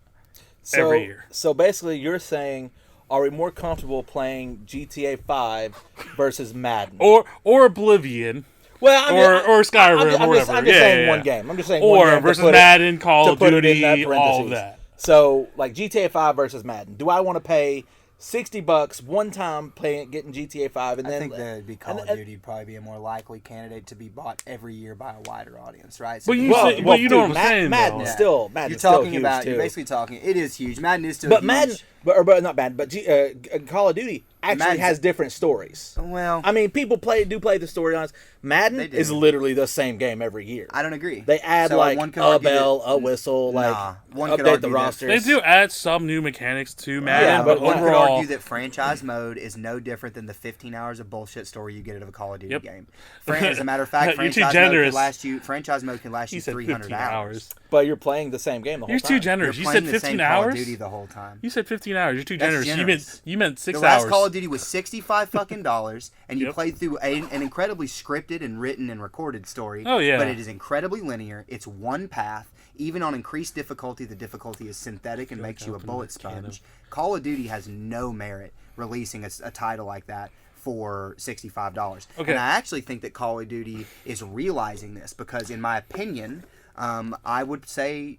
every year? So basically, you're saying, are we more comfortable playing GTA 5 versus Madden? Or Oblivion, Well, or Skyrim, I'm or just, whatever. I'm just Yeah, saying yeah, one yeah. game. I'm just saying Or one game versus to put Madden, Call of to put it in that Duty, all of parentheses. that. So, like GTA 5 versus Madden. Do I want to pay $60 one time getting GTA 5 and I then think that'd be Call of and- Duty would probably be a more likely candidate to be bought every year by a wider audience, right? But you Well, say- but you know what I'm saying, Madden though. still you're still talking huge about. too. You're basically talking. It is huge. Madden is still. But huge. Madden, but not Madden, but Call of Duty actually Madden's- has different stories. Well, I mean, people play the storylines. Madden They do. is literally the same game every year. I don't agree. They add So like one could a argue that- bell, a whistle, Nah, one could update the argue that- rosters. They do add some new mechanics to Madden, Yeah, but but One could overall, argue that franchise mode is no different than the 15 hours of bullshit story you get out of a Call of Duty Yep. game. As a matter of fact, You're too franchise mode can generous. last you. Franchise mode can last he you said 300 15 hours. hours. But you're playing the same game the whole You're time. too You're generous. You playing said the same 15 Call of hours. Duty the whole time. You said 15 hours. You're too That's generous. generous. You meant 6 The last hours. Call of Duty was $65 and you Yep. played through an incredibly scripted and written and recorded story. Oh, yeah. But it is incredibly linear. It's one path. Even on increased difficulty, the difficulty is synthetic and makes you a bullet sponge. Call of Duty has no merit releasing a title like that for $65. Okay. And I actually think that Call of Duty is realizing this because, in my opinion, I would say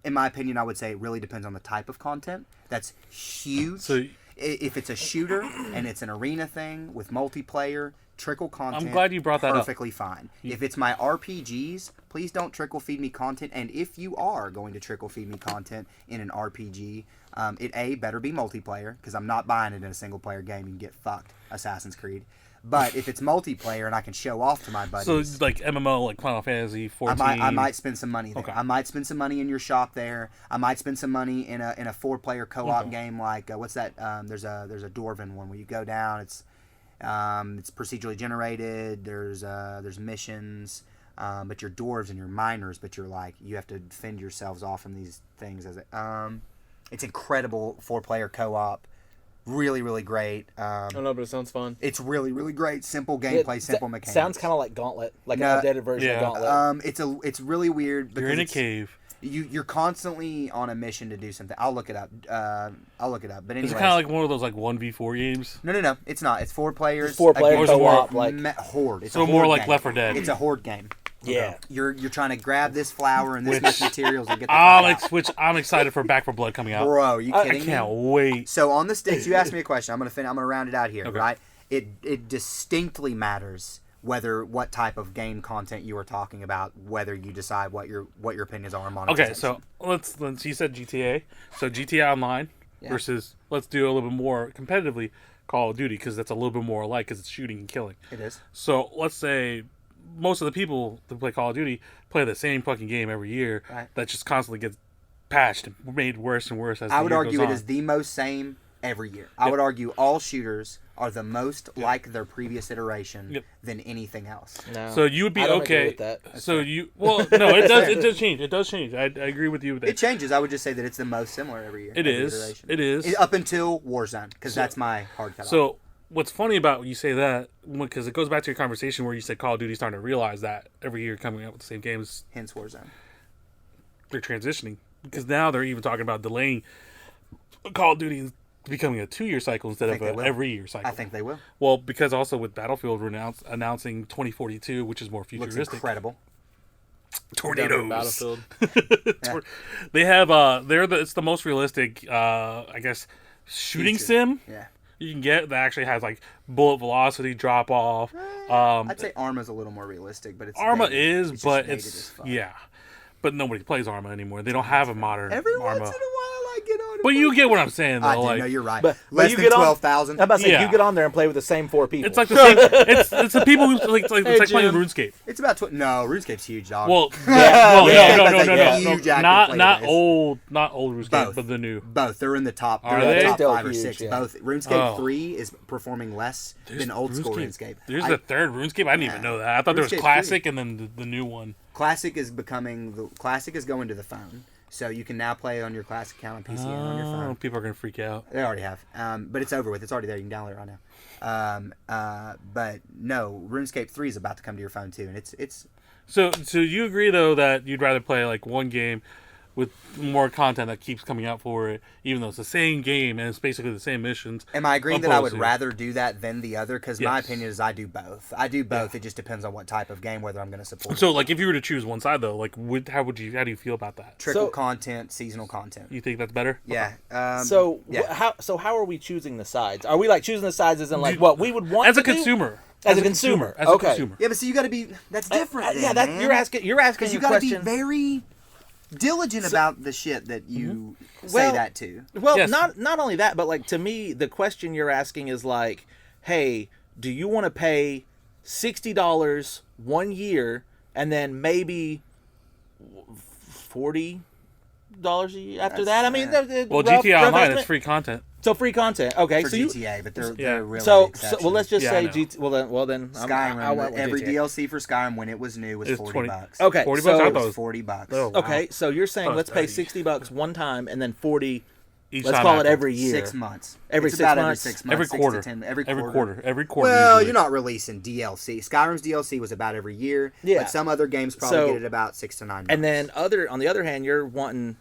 it really depends on the type of content. That's huge. So- If it's a shooter and it's an arena thing with multiplayer, trickle content. I'm glad you brought that up. Perfectly fine. If it's my RPGs, please don't trickle feed me content. And if you are going to trickle feed me content in an RPG, it better be multiplayer because I'm not buying it in a single player game. You can get fucked. Assassin's Creed. But if it's multiplayer and I can show off to my buddies, So it's like MMO, like Final Fantasy 14. I might spend some money there. Okay. I might spend some money in your shop there. I might spend some money in a 4-player co-op game like what's that? There's a Dwarven one where you go down. It's procedurally generated. There's missions, but you're dwarves and you're miners. But you have to defend yourselves off from these things. It's incredible 4-player co-op. Really, really great. I don't know, but it sounds fun. It's really, really great. Simple gameplay, simple mechanics. Sounds kind of like Gauntlet, like No, an updated version yeah. of Gauntlet. It's really weird because You're in a it's- cave. You're constantly on a mission to do something. I'll look it up. But Is anyway, it kind of like one of those like 1v4 games? no. It's not. It's 4 players. It's 4 player against co-op, more like horde. It's So a more horde like game. Left 4 Dead. It's a horde game. yeah. You're trying to grab this flower and this much materials and get the Which I'm excited for Back 4 Blood coming out. Bro, are you I kidding can't me? wait. So on the sticks, you asked me a question. I'm gonna round it out here, Okay. right? It distinctly matters what type of game content you are talking about, whether you decide what your opinions are on monetization. Okay, so let's you said GTA. So GTA Online versus let's do a little bit more competitively Call of Duty because that's a little bit more alike because it's shooting and killing. It is. So let's say most of the people that play Call of Duty play the same fucking game every year Right. that just constantly gets patched and made worse and worse as the I would year argue goes it on. is the most same every year. I would argue all shooters are the most like their previous iteration Yep. than anything else. No. So you would be I don't okay. agree with that. So you no, it does change. It does change. I agree with you with that. It changes. I would just say that it's the most similar every year. It every is. iteration. It is. Up until Warzone, because that's my hard cut. So what's funny about when you say that, because it goes back to your conversation where you said Call of Duty's starting to realize that every year coming out with the same games, hence Warzone. they're transitioning. Because now they're even talking about delaying Call of Duty becoming a 2-year cycle instead of they a will. every year cycle. I think they will. Well, because also with Battlefield we're announcing 2042, which is more Looks futuristic. incredible. Tornadoes. Battlefield. They have it's the most realistic I guess shooting Feature. sim Yeah. you can get that actually has like bullet velocity drop off. I'd say Arma's a little more realistic, but it's Arma dated. is, just but dated it's as fuck. yeah. But nobody plays Arma anymore. They don't have a modern Every Arma. once in a while, I get on. But you get what I'm saying though. I do. Like, No, you're right. But Less you than get on- 12,000. I'm about to say, Yeah. you get on there and play with the same 4 people. it's like the same. it's the people who like it's like Hey, playing Jim. RuneScape. It's about no. RuneScape's huge, dog. Well, Yeah. well, Yeah. no, That's a huge active not player base. not old RuneScape, Both. but the new. both. They're in the top. Are They're in they? the top Still 5 or huge, 6. yeah. Both. RuneScape Oh. 3 is performing less than old school RuneScape. There's the third RuneScape. I didn't even know that. I thought there was RuneScape's classic and then the new one. Classic is going to the phone, so you can now play on your classic account on PC and on your Oh, phone. people are gonna freak out. They already have, but it's over with. It's already there. You can download it right now. But no, RuneScape 3 is about to come to your phone too, and it's So you agree though that you'd rather play like one game with more content that keeps coming out for it, even though it's the same game and it's basically the same missions. Am I agreeing that I would opposed to- rather do that than the other? Because my Yes. opinion is I do both. I do both. It just depends on what type of game, whether I'm going to support. So like if you were to choose one side though, like how do you feel about that? Trickle So- content, seasonal content. You think that's better? Yeah. So yeah. how are we choosing the sides? Are we like choosing the sides as in like what we would want As a to do? consumer. As a consumer. As a Okay. consumer. Yeah, but see, you got to be. That's different. Yeah, then, man. you're asking Because a you got to be question. very. diligent about the shit that you say Well, that to. Well, Yes. not only that, but like to me, the question you're asking is like, hey, do you want to pay $60 1 year and then maybe $40 a year after that? I mean, Well, rough GTA Online estimate. is free content. So free content. Okay, For so you GTA, but they're Yeah. really so exceptions. well, let's just Yeah, I say know. GT. Well then, Skyrim. I went with Every GTA. DLC for Skyrim when it was new was It's 40 20 bucks. Okay, 40 so bucks? I It thought it was was 40 bucks. Oh, wow. okay, so you're saying Oh, let's pay 30. $60 one time and then 40. Each Let's time call it after. every year. 6 months. Every It's 6 about months? Every 6 months. Every 6 to quarter. 10 Every quarter. Well, usually. you're not releasing DLC. Skyrim's DLC was about every year. Yeah. But some other games probably So- get it about 6 to 9 months. And then on the other hand, you're wanting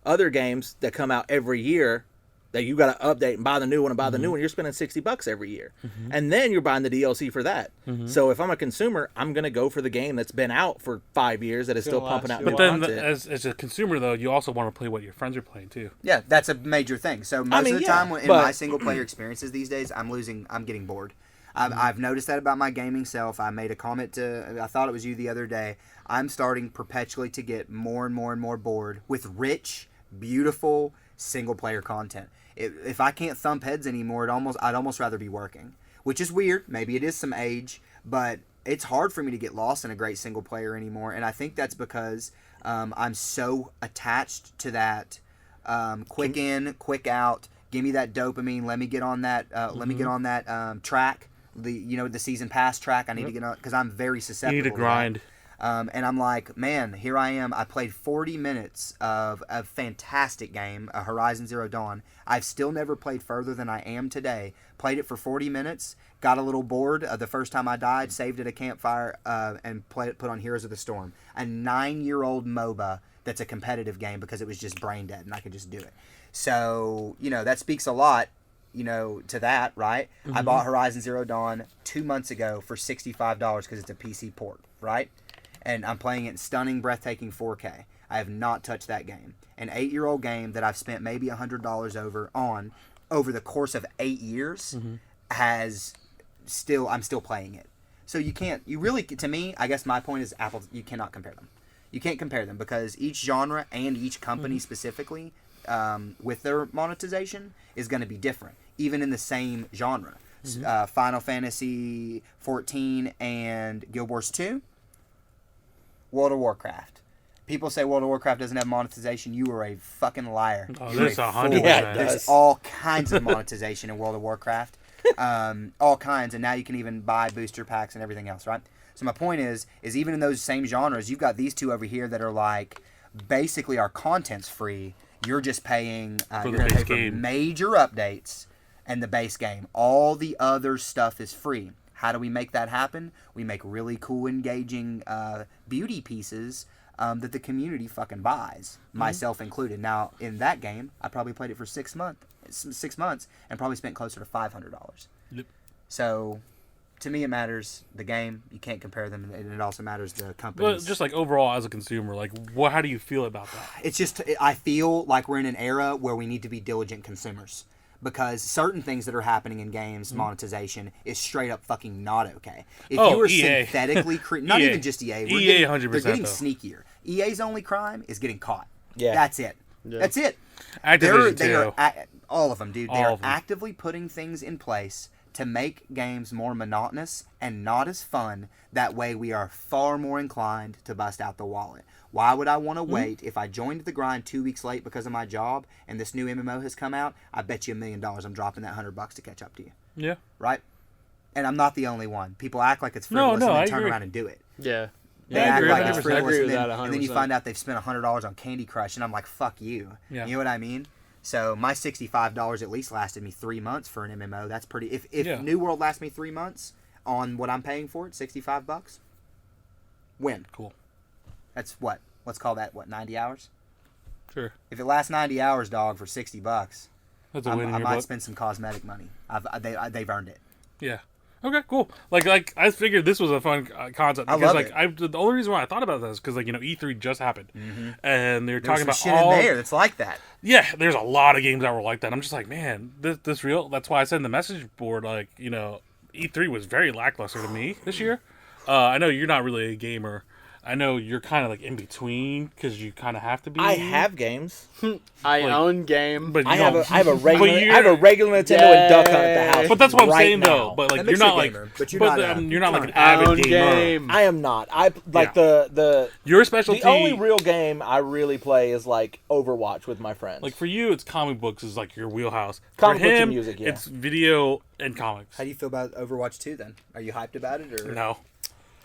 other games that come out every year that you got to update and buy the new one and buy the new one. You're spending $60 every year, and then you're buying the DLC for that. So if I'm a consumer, I'm gonna go for the game that's been out for 5 years that is still gonna pumping last out you new But then, content. as a consumer, though, you also want to play what your friends are playing too. Yeah, that's a major thing. So most mean, of the yeah, time in but- my single player experiences these days, I'm getting bored. I've noticed that about my gaming self. I made a comment I thought it was you the other day. I'm starting perpetually to get more and more and more bored with rich, beautiful single player content. If I can't thump heads anymore, I'd almost rather be working, which is weird. Maybe it is some age, but it's hard for me to get lost in a great single player anymore. And I think that's because I'm so attached to that quick in, quick out. Give me that dopamine. Let me get on that. Let me get on that track. The season pass track. I need to get on because I'm very susceptible. You need to grind. And I'm like, man, here I am. I played 40 minutes of a fantastic game, Horizon Zero Dawn. I've still never played further than I am today. Played it for 40 minutes, got a little bored the first time I died, saved at a campfire, and put on Heroes of the Storm. A 9-year-old MOBA that's a competitive game because it was just brain dead and I could just do it. So, that speaks a lot, to that, right? I bought Horizon Zero Dawn 2 months ago for $65 because it's a PC port, right? And I'm playing it in stunning, breathtaking 4K. I have not touched that game. An 8-year-old game that I've spent maybe $100 over the course of 8 years I'm still playing it. So to me, I guess my point is Apple, you cannot compare them. You can't compare them because each genre and each company specifically, with their monetization, is going to be different, even in the same genre. Final Fantasy 14 and Guild Wars 2. World of Warcraft. People say World of Warcraft doesn't have monetization. You are a fucking liar. Oh, You're there's a 100%. fool. Yeah, it There's does. all kinds of monetization in World of Warcraft. All kinds. And now you can even buy booster packs and everything else, right? So my point is even in those same genres, you've got these two over here that are like, basically our content's free. You're just paying, For you're the going to base pay for game. major updates and the base game. All the other stuff is free. How do we make that happen? We make really cool, engaging beauty pieces that the community fucking buys, myself included. Now, in that game, I probably played it for 6 months, and probably spent closer to $500. Yep. So, to me, it matters the game. You can't compare them, and it also matters the companies. But just like overall as a consumer, like how do you feel about that? It's just, I feel like we're in an era where we need to be diligent consumers. Because certain things that are happening in games, monetization, is straight up fucking not okay. If Oh, you were EA. synthetically not EA. even just EA, EA 100% they're getting though. sneakier. EA's only crime is getting caught. Yeah. That's it. Yeah. That's it. Activision They too. are all of them, dude. They All are of them. actively putting things in place to make games more monotonous and not as fun. That way we are far more inclined to bust out the wallet. Why would I want to wait if I joined the grind 2 weeks late because of my job and this new MMO has come out? I bet you $1 million I'm dropping that $100 to catch up to you, Yeah. right? And I'm not the only one. People act like it's No, frivolous no, and I then turn agree. around and do it. Yeah. They I act agree like with it's that. I frivolous, agree and with then, that 100%. and then you find out they've spent $100 on Candy Crush, and I'm like, fuck you. Yeah. You know what I mean? So my $65 at least lasted me 3 months for an MMO. That's pretty. If Yeah. New World lasts me 3 months on what I'm paying for it, $65, win. Cool. That's what. Let's call that what, 90 hours. Sure. If it lasts 90 hours, dog, for $60, That's a win in I your might book. spend some cosmetic money. They've earned it. Yeah. Okay, cool. Like I figured this was a fun concept I because love the only reason why I thought about this is because E3 just happened, and they're talking There's some about shit all in there that's like that. yeah. There's a lot of games that were like that. I'm just like, man, this real. That's why I said in the message board, E3 was very lackluster to me this year. I know you're not really a gamer, I know you're kind of like in between because you kind of have to be. I have games. I Like- own game. but you I have don't- a regular but I have a regular Nintendo and Duck Hunt at the house. But that's what I'm right saying now. though. But like That you're makes you a not like, gamer, but you're but not you're not like an I avid own gamer. game. I am not. I like Yeah. the Your specialty. the only real game I really play is like Overwatch with my friends. Like for you, it's comic books is like your wheelhouse. Comic for books him, and music, yeah. it's video and comics. How do you feel about Overwatch 2 then? Are you hyped about it or No,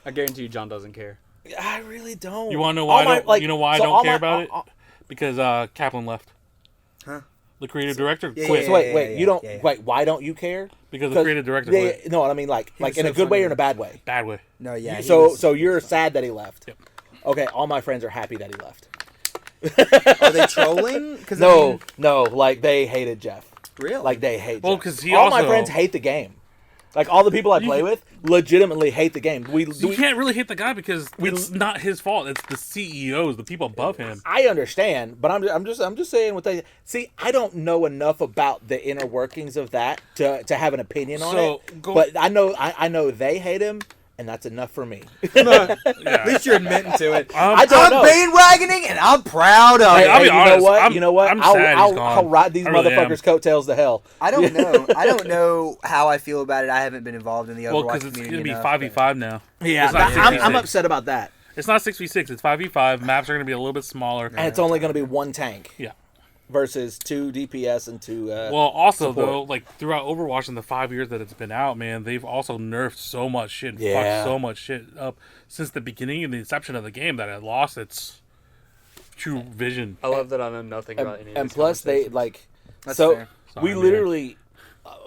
I guarantee you, John doesn't care. I really don't. you want to know why? All my- I don't, like, you know why I so don't all care my- about it? all- Because Kaplan left. Huh? The creative director yeah, quit So wait, yeah, you don't yeah. wait. Why don't you care? because the creative director Yeah, quit. no, I mean like was in a so good way funny. or in a bad way. Bad way. No, yeah. he So was- you're sad that he left. Yep. Okay, all my friends are happy that he left. Are they trolling? Cause No, like they hated Jeff. really? Like they hate. Well, Jeff. 'cause he all my also- friends hate the game. Like all the people I play with legitimately hate the game. You can't really hate the guy because it's not his fault. It's the CEOs, the people above him. I understand, but I'm just saying what they see. I don't know enough about the inner workings of that to have an opinion on So, it. go- But I know they hate him, and that's enough for me. At least you're admitting to it. I don't know. bandwagoning and I'm proud of Hey, it. I'll be you honest, know what? I'm- You know what? I'm sad he's I'll gone. ride these I really am. motherfuckers' coattails to hell. I don't know. I don't know how I feel about it. I haven't been involved in the Overwatch Well, because it's community going to be enough, 5v5 now. Yeah, It's not I'm 6v6. upset about that. It's not 6v6. It's 5v5. Maps are going to be a little bit smaller. And it's only going to be one tank Yeah. versus 2 DPS and 2. Well, also support. though, like throughout Overwatch in the 5 years that it's been out, man, they've also nerfed so much shit, and Yeah. fucked so much shit up since the beginning and the inception of the game that it lost its true vision. I love that I know nothing about any of And these plus, they conversations. like. That's so fair. Sorry, we man. literally,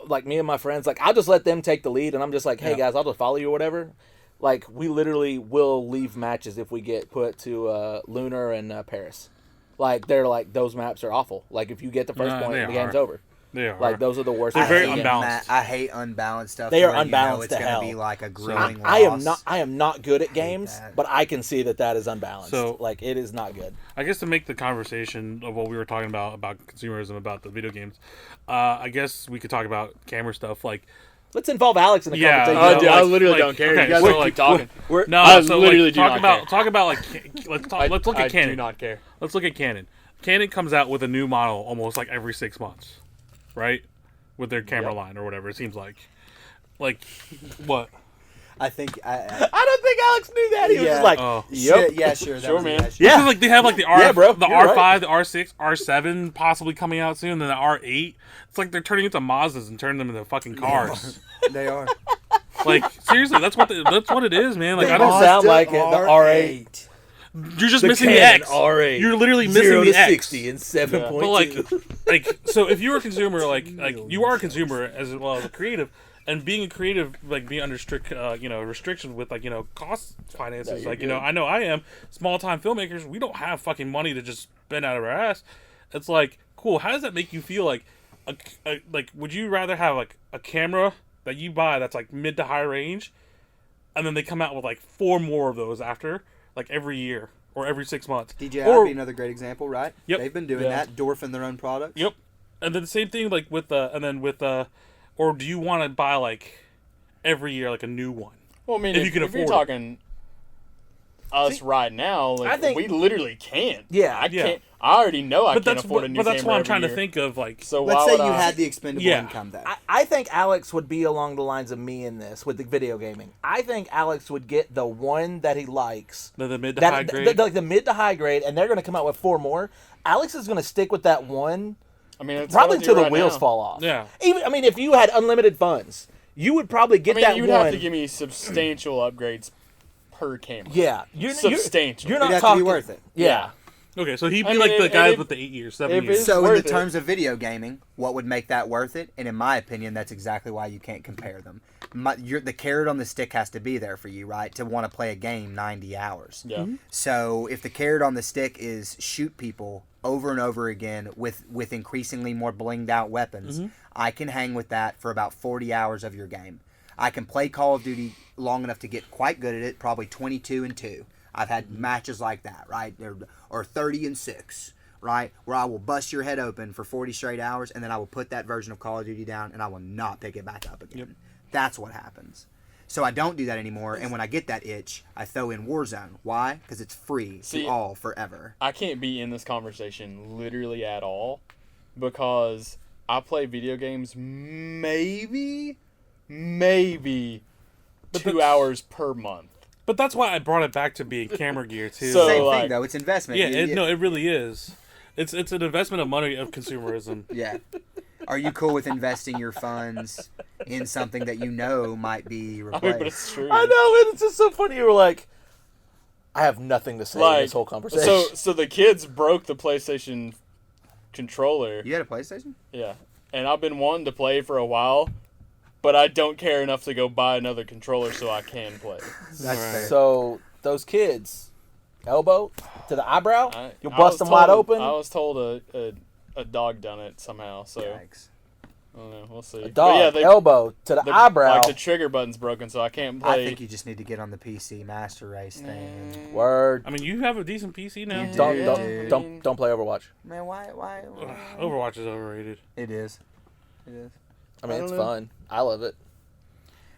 like me and my friends, like I'll just let them take the lead, and I'm just like, hey Yeah. guys, I'll just follow you or whatever. Like we literally will leave matches if we get put to Lunar and Paris. Like they're like those maps are awful. Like if you get the first Nah, point, they the game's are. over. They are. Like those are the worst. They're very games. unbalanced. I hate unbalanced stuff. They are where you know unbalanced it's to gonna hell. be like a I, grueling I am loss. not. I am not good at games, that. but I can see that is unbalanced. So- like it is not good. I guess to make the conversation of what we were talking about consumerism, about the video games, I guess we could talk about camera stuff. Like, Let's involve Alex in the Yeah, conversation. Oh, dude, I like- literally like- don't care. okay, You guys so, are like talking. no, I so literally like, do talk not about care. talk about like let's look I at Canon. do not care. Let's look at Canon. Canon comes out with a new model almost like every 6 months, right? With their camera Yep. line or whatever. It seems like what? I think I don't think Alex knew that. He was Yeah. just like, Oh. "Yep, yeah, sure, that Sure, was a man. yeah, sure. Yeah. Because like they have like the R, Yeah, bro, the you're R5, right. the R6, R7 possibly coming out soon, then the R8. It's like they're turning into Mazdas and turning them into fucking cars. They are. Like seriously, that's what it is, man. Like I don't don't. sound like it, the R8. You're just The missing the Canon X. R8. You're literally missing 0 the to X. 60 in 7.2. But like so if you're a consumer, like you are a consumer as well as a creative, and being a creative, like being under strict, restrictions with like cost finances. you're Like good. I know I am small time filmmakers. We don't have fucking money to just spend out of our ass. It's like cool. How does that make you feel? Like, like would you rather have like a camera that you buy that's like mid to high range, and then they come out with like 4 more of those after like every year or every 6 months? DJI Or- would be another great example, right? Yep. They've been doing Yeah. that, dwarfing their own products. Yep. And then the same thing like with or do you want to buy like every year like a new one? Well, I mean, If if, you can if you're afford it. talking us right now, like I think- we literally can't. Yeah. I Yeah. can't. I already know I But can't that's afford what, a new but that's camera what I'm every trying to year. think of. Like, So Let's why say would you I- had the expendable Yeah. income then. I think Alex would be along the lines of me in this with the video gaming. I think Alex would get the one that he likes. the mid to high grade. Like the mid to high grade, and they're going to come out with 4 more. Alex is going to stick with that one I mean, it's probably what I until do the right wheels now. fall off. Yeah. Even if you had unlimited funds, you would probably I get mean, that you'd one. have to give me substantial upgrades per camera. Yeah, Substantial. You're It'd not have to talking be worth it. Yeah. Okay, so he'd be I mean, like the and guys if- with the 8 years, 7 if years. it's- So in worth the it. terms of video gaming, what would make that worth it? And in my opinion, that's exactly why you can't compare them. The carrot on the stick has to be there for you, right? To want to play a game 90 hours. Yeah. So if the carrot on the stick is shoot people over and over again with increasingly more blinged out weapons, I can hang with that for about 40 hours of your game. I can play Call of Duty long enough to get quite good at it, probably 22-2. I've had matches like that, right? Or 30-6, right? Where I will bust your head open for 40 straight hours, and then I will put that version of Call of Duty down, and I will not pick it back up again. That's what happens. So I don't do that anymore. And when I get that itch, I throw in Warzone. Why? Because it's free See, to all forever. I can't be in this conversation literally at all because I play video games maybe 2 hours per month. But that's why I brought it back to being camera gear too. So, Same like- thing though. It's investment. yeah, You- no, it really is. It's an investment of money of consumerism. Yeah. Are you cool with investing your funds in something that you know might be I replaced? mean, but it's true. I know, and it's just so funny. You were like, I have nothing to say in Like, this whole conversation. So the kids broke the PlayStation controller. You had a PlayStation? Yeah. And I've been wanting to play for a while, but I don't care enough to go buy another controller so I can play. That's Right. fair. So those kids, elbow to the eyebrow, you'll I bust was them wide told- open. I was told a dog done it somehow, so Yikes. I don't know. We'll see. A dog, But elbow to the eyebrow. Like the trigger button's broken, so I can't play. I think you just need to get on the PC Master Race thing. And, Word. I mean, you have a decent PC now. You Don't do, don't dude. don't play Overwatch. man, why? Overwatch is overrated. It is. It is. I mean, I it's don't know. fun. I love it.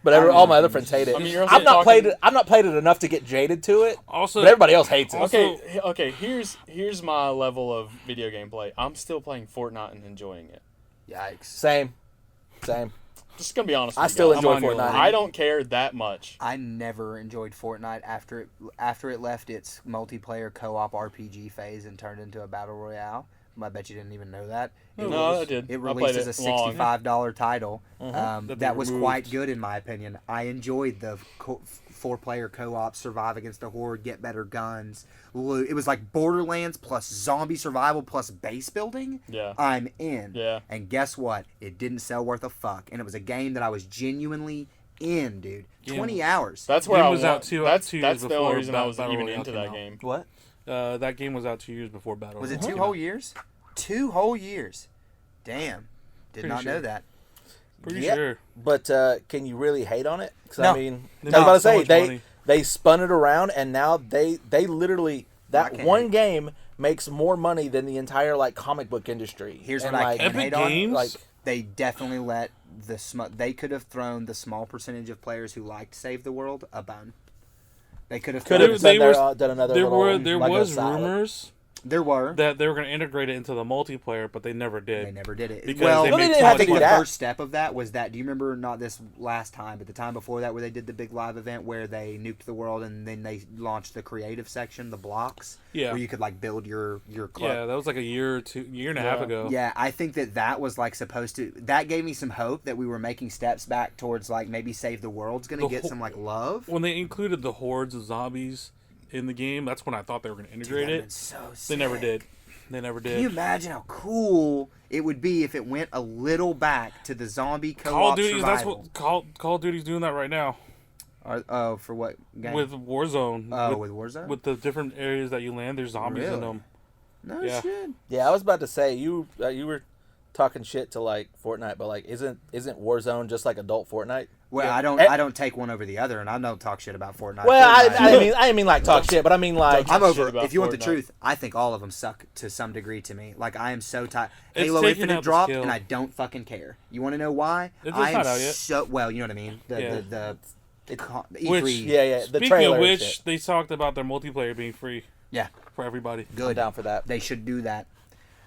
But I don't all know. my other friends hate it. I mean, you're also I've not played talking- it. I've not played it enough to get jaded to it. Also, But everybody else hates it. Also- Okay. Here's my level of video game play. I'm still playing Fortnite and enjoying it. Yikes. Same. Just gonna be honest. I with still you guys. enjoy I'm on your Fortnite. line. I don't care that much. I never enjoyed Fortnite after it left its multiplayer co-op RPG phase and turned into a battle royale. I bet you didn't even know that. No, I did. It I released played as a it long. $65 title That they that was removed. quite good in my opinion. I enjoyed the four-player co-op, survive against the horde, get better guns. It was like Borderlands plus zombie survival plus base building. Yeah. I'm in. Yeah. And guess what? It didn't sell worth a fuck, and it was a game that I was genuinely in, dude. Yeah. 20 hours. That's where Game I was want. out two that's years that's the before only reason I was Battle even Royale into came that out. game. What? that game was out 2 years before Battle. Was it Royale 2 came whole out. years? 2 whole years. Damn. Did Pretty not sure. know that. Pretty Yeah. sure. But can you really hate on it? 'Cause, No. I mean, They I was about to made so say much money. they spun it around, and now they literally I that can't one hate. game makes more money than the entire like comic book industry. Here's And, what I like, can Epic hate on. Games. like They definitely let they could have thrown the small percentage of players who liked Save the World a bone. They could have could thrown have They were- done another. There little there Lego was salad. rumors there were. that they were going to integrate it into the multiplayer, but they never They did. never did it. Because well, they Well, they made didn't too have I much to think do the money. that. first step of that was that. Do you remember not this last time, but the time before that, where they did the big live event where they nuked the world and then they launched the creative section, the blocks, Yeah. where you could like build your club. Yeah, that was like a year and a half Yeah. ago. Yeah, I think that was like supposed to. That gave me some hope that we were making steps back towards like maybe Save the World's gonna The get whole- some like love. When they included the hordes of zombies in the game, that's when I thought they were going to integrate That'd been it. so They never sick. did. They never Can you did. imagine how cool it would be if it went a little back to the zombie co-op Call of Duty. That's survival? what Call of Duty's doing that right now Oh, for what game? with Warzone. with Warzone. with the different areas that you land, there's zombies in Really? them. no yeah. shit. Yeah, I was about to say you were talking shit to like Fortnite, but like isn't Warzone just like adult Fortnite? Well, Yeah. I don't take one over the other, and I don't talk shit about Fortnite. Well, Fortnite- I didn't mean like talk shit, but I mean like I'm shit over. about If you want the Fortnite. truth, I think all of them suck to some degree to me. Like I am so tired. It's Halo taking Infinite out the dropped, skill. and I don't fucking care. You want to know why? It's I am not out yet. so well. You know what I mean? Yeah. The E3. Which- yeah, the Speaking trailer. of and which, shit. they talked about their multiplayer being free Yeah, for everybody. I'm good. down for that. They should do that.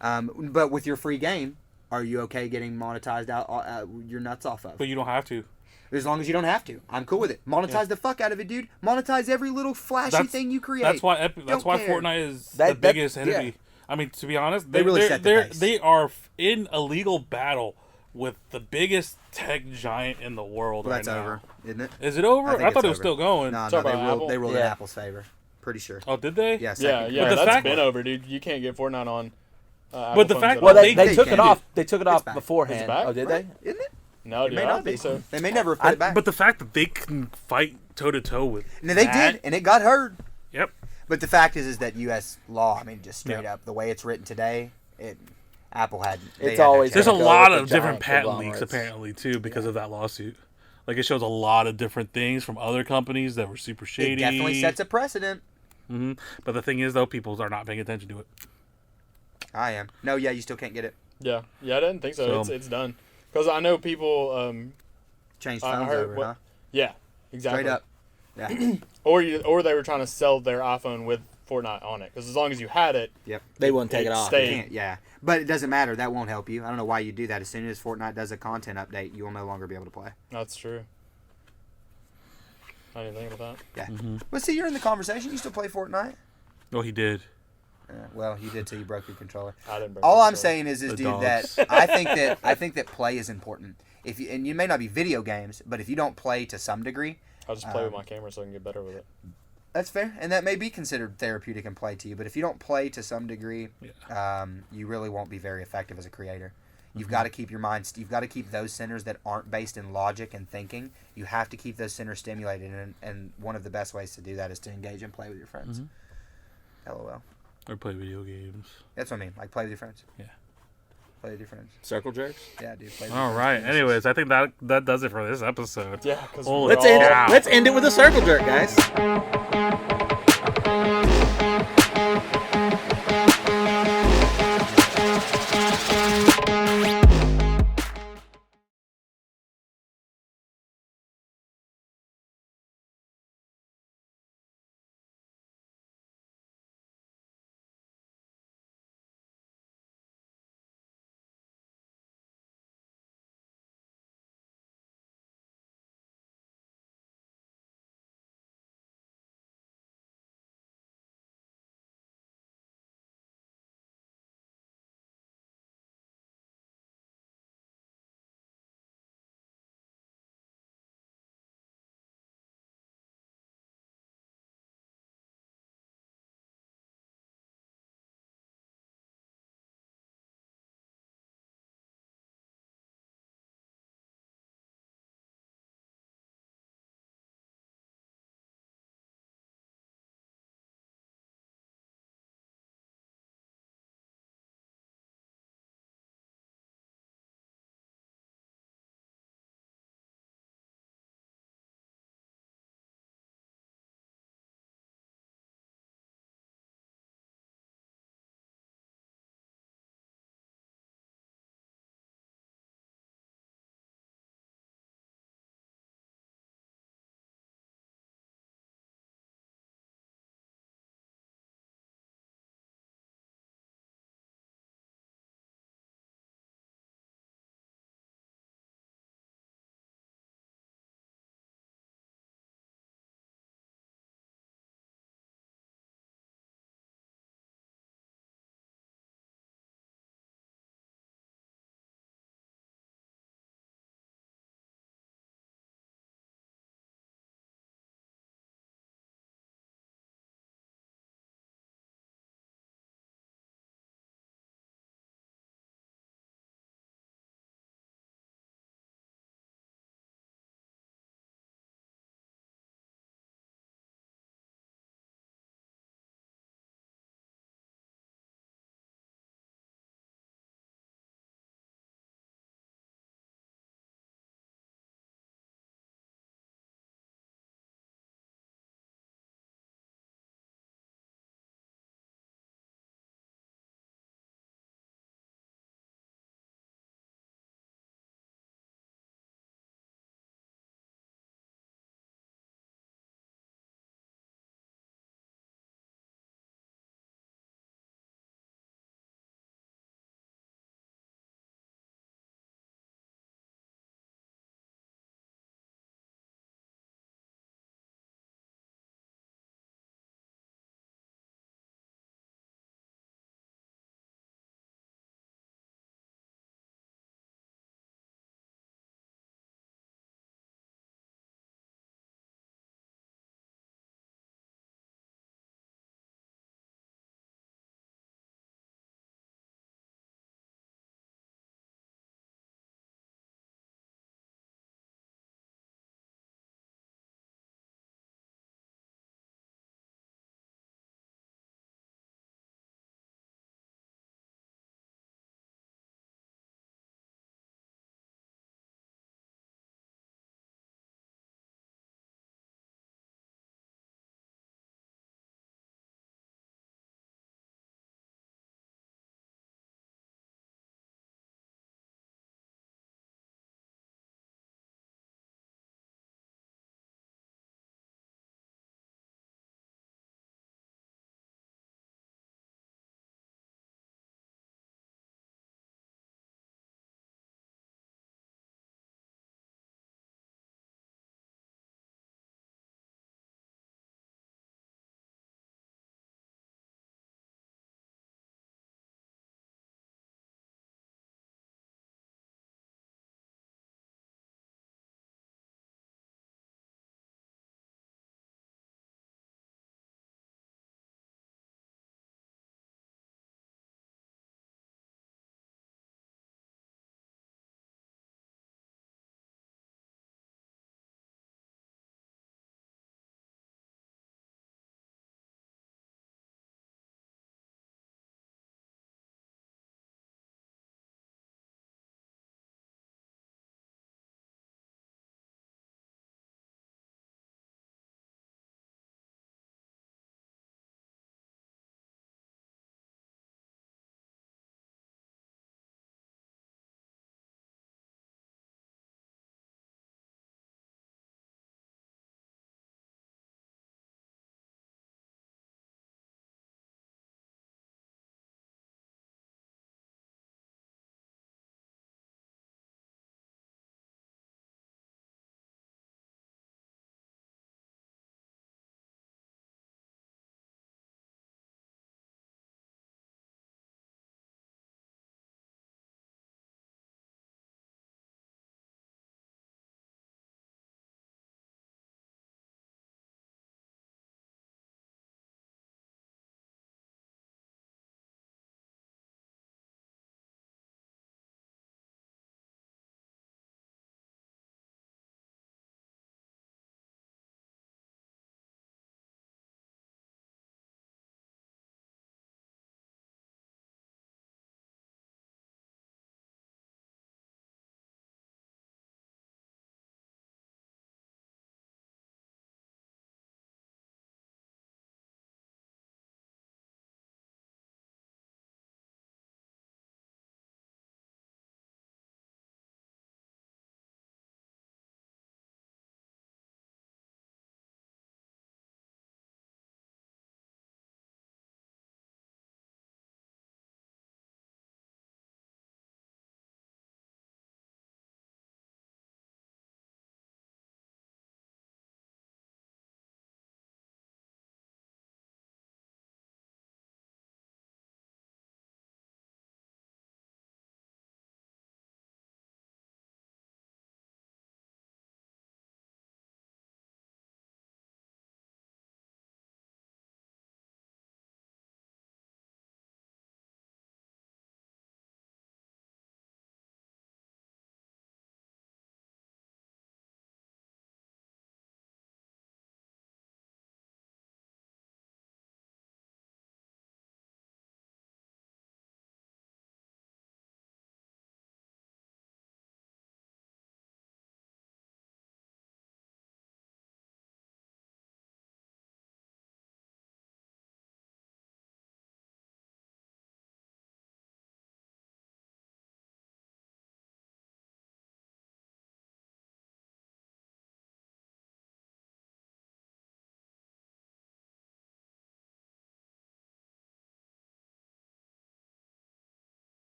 But with your free game, are you okay getting monetized out your nuts off of? But you don't have to. As long as you don't have to, I'm cool with it. Monetize the fuck out of it, dude. Monetize every little flashy That's- thing you create. That's why that's Don't why care. Fortnite is the That- biggest yeah. enemy. I mean, to be honest, They really set the pace. they are in a legal battle with the biggest tech giant in the world Well, right that's now. over, isn't it? Is it over? I think I, thought it's it was over. still going. No, Talk they about ruled, Apple? they ruled in Yeah. Apple's favor. Pretty sure. Oh, did they? Yeah, Yeah, second- yeah, the that's fact- been over, dude. You can't get Fortnite on. Apple But the phones fact at Well, all. they They took can it do. off. They took it off back. beforehand. It's back? Oh, did Right? they? Isn't it? no, It dude, may I not don't be. think so. They may never have put it back. But the fact that they can fight toe to toe with No, they that- did, and it got heard. Yep. But the fact is that U.S. law, I mean, just straight Yeah. up, the way it's written today, Apple had. they It's had no always- chance. There's a Go lot with of the different giant patent leaks conglomerates. apparently too because of that lawsuit. Like it shows a lot of different things from other companies that were super shady. It definitely sets a precedent. But the thing is, though, people are not paying attention to it. I am. No, yeah, you still can't get it. Yeah, I didn't think so. So- It's done. Because I know people. Change I phones heard over, what- huh? Yeah, Exactly. Straight up. Yeah. Or they were trying to sell their iPhone with Fortnite on it, because as long as you had it, Yep. They wouldn't take it it off. stayed. Can't, yeah. But it doesn't matter. That won't help you. I don't know why you do that. As soon as Fortnite does a content update, you will no longer be able to play. That's true. I didn't think about that. Yeah. But see, you're in the conversation. You still play Fortnite? Oh, he did. Well, you did till you broke your controller. I didn't. Bring All my I'm controller. saying is, The dude, dogs. that I think that play is important. If you, and you may not be video games, but if you don't play to some degree, I'll just play with my camera so I can get better with it. that's fair, and that may be considered therapeutic and play to you. But if you don't play to some degree, you really won't be very effective as a creator. You've got to keep your mind. You've got to keep those centers that aren't based in logic and thinking. You have to keep those centers stimulated, and one of the best ways to do that is to engage and play with your friends. LOL. Or play video games. That's what I mean. Like play with your friends. Yeah. Play with your friends. Circle jerks. Yeah, dude. Play with All your right. friends. Anyways, I think that does it for this episode. Yeah, because Holy Let's end. cow. Let's end it with a circle jerk, guys.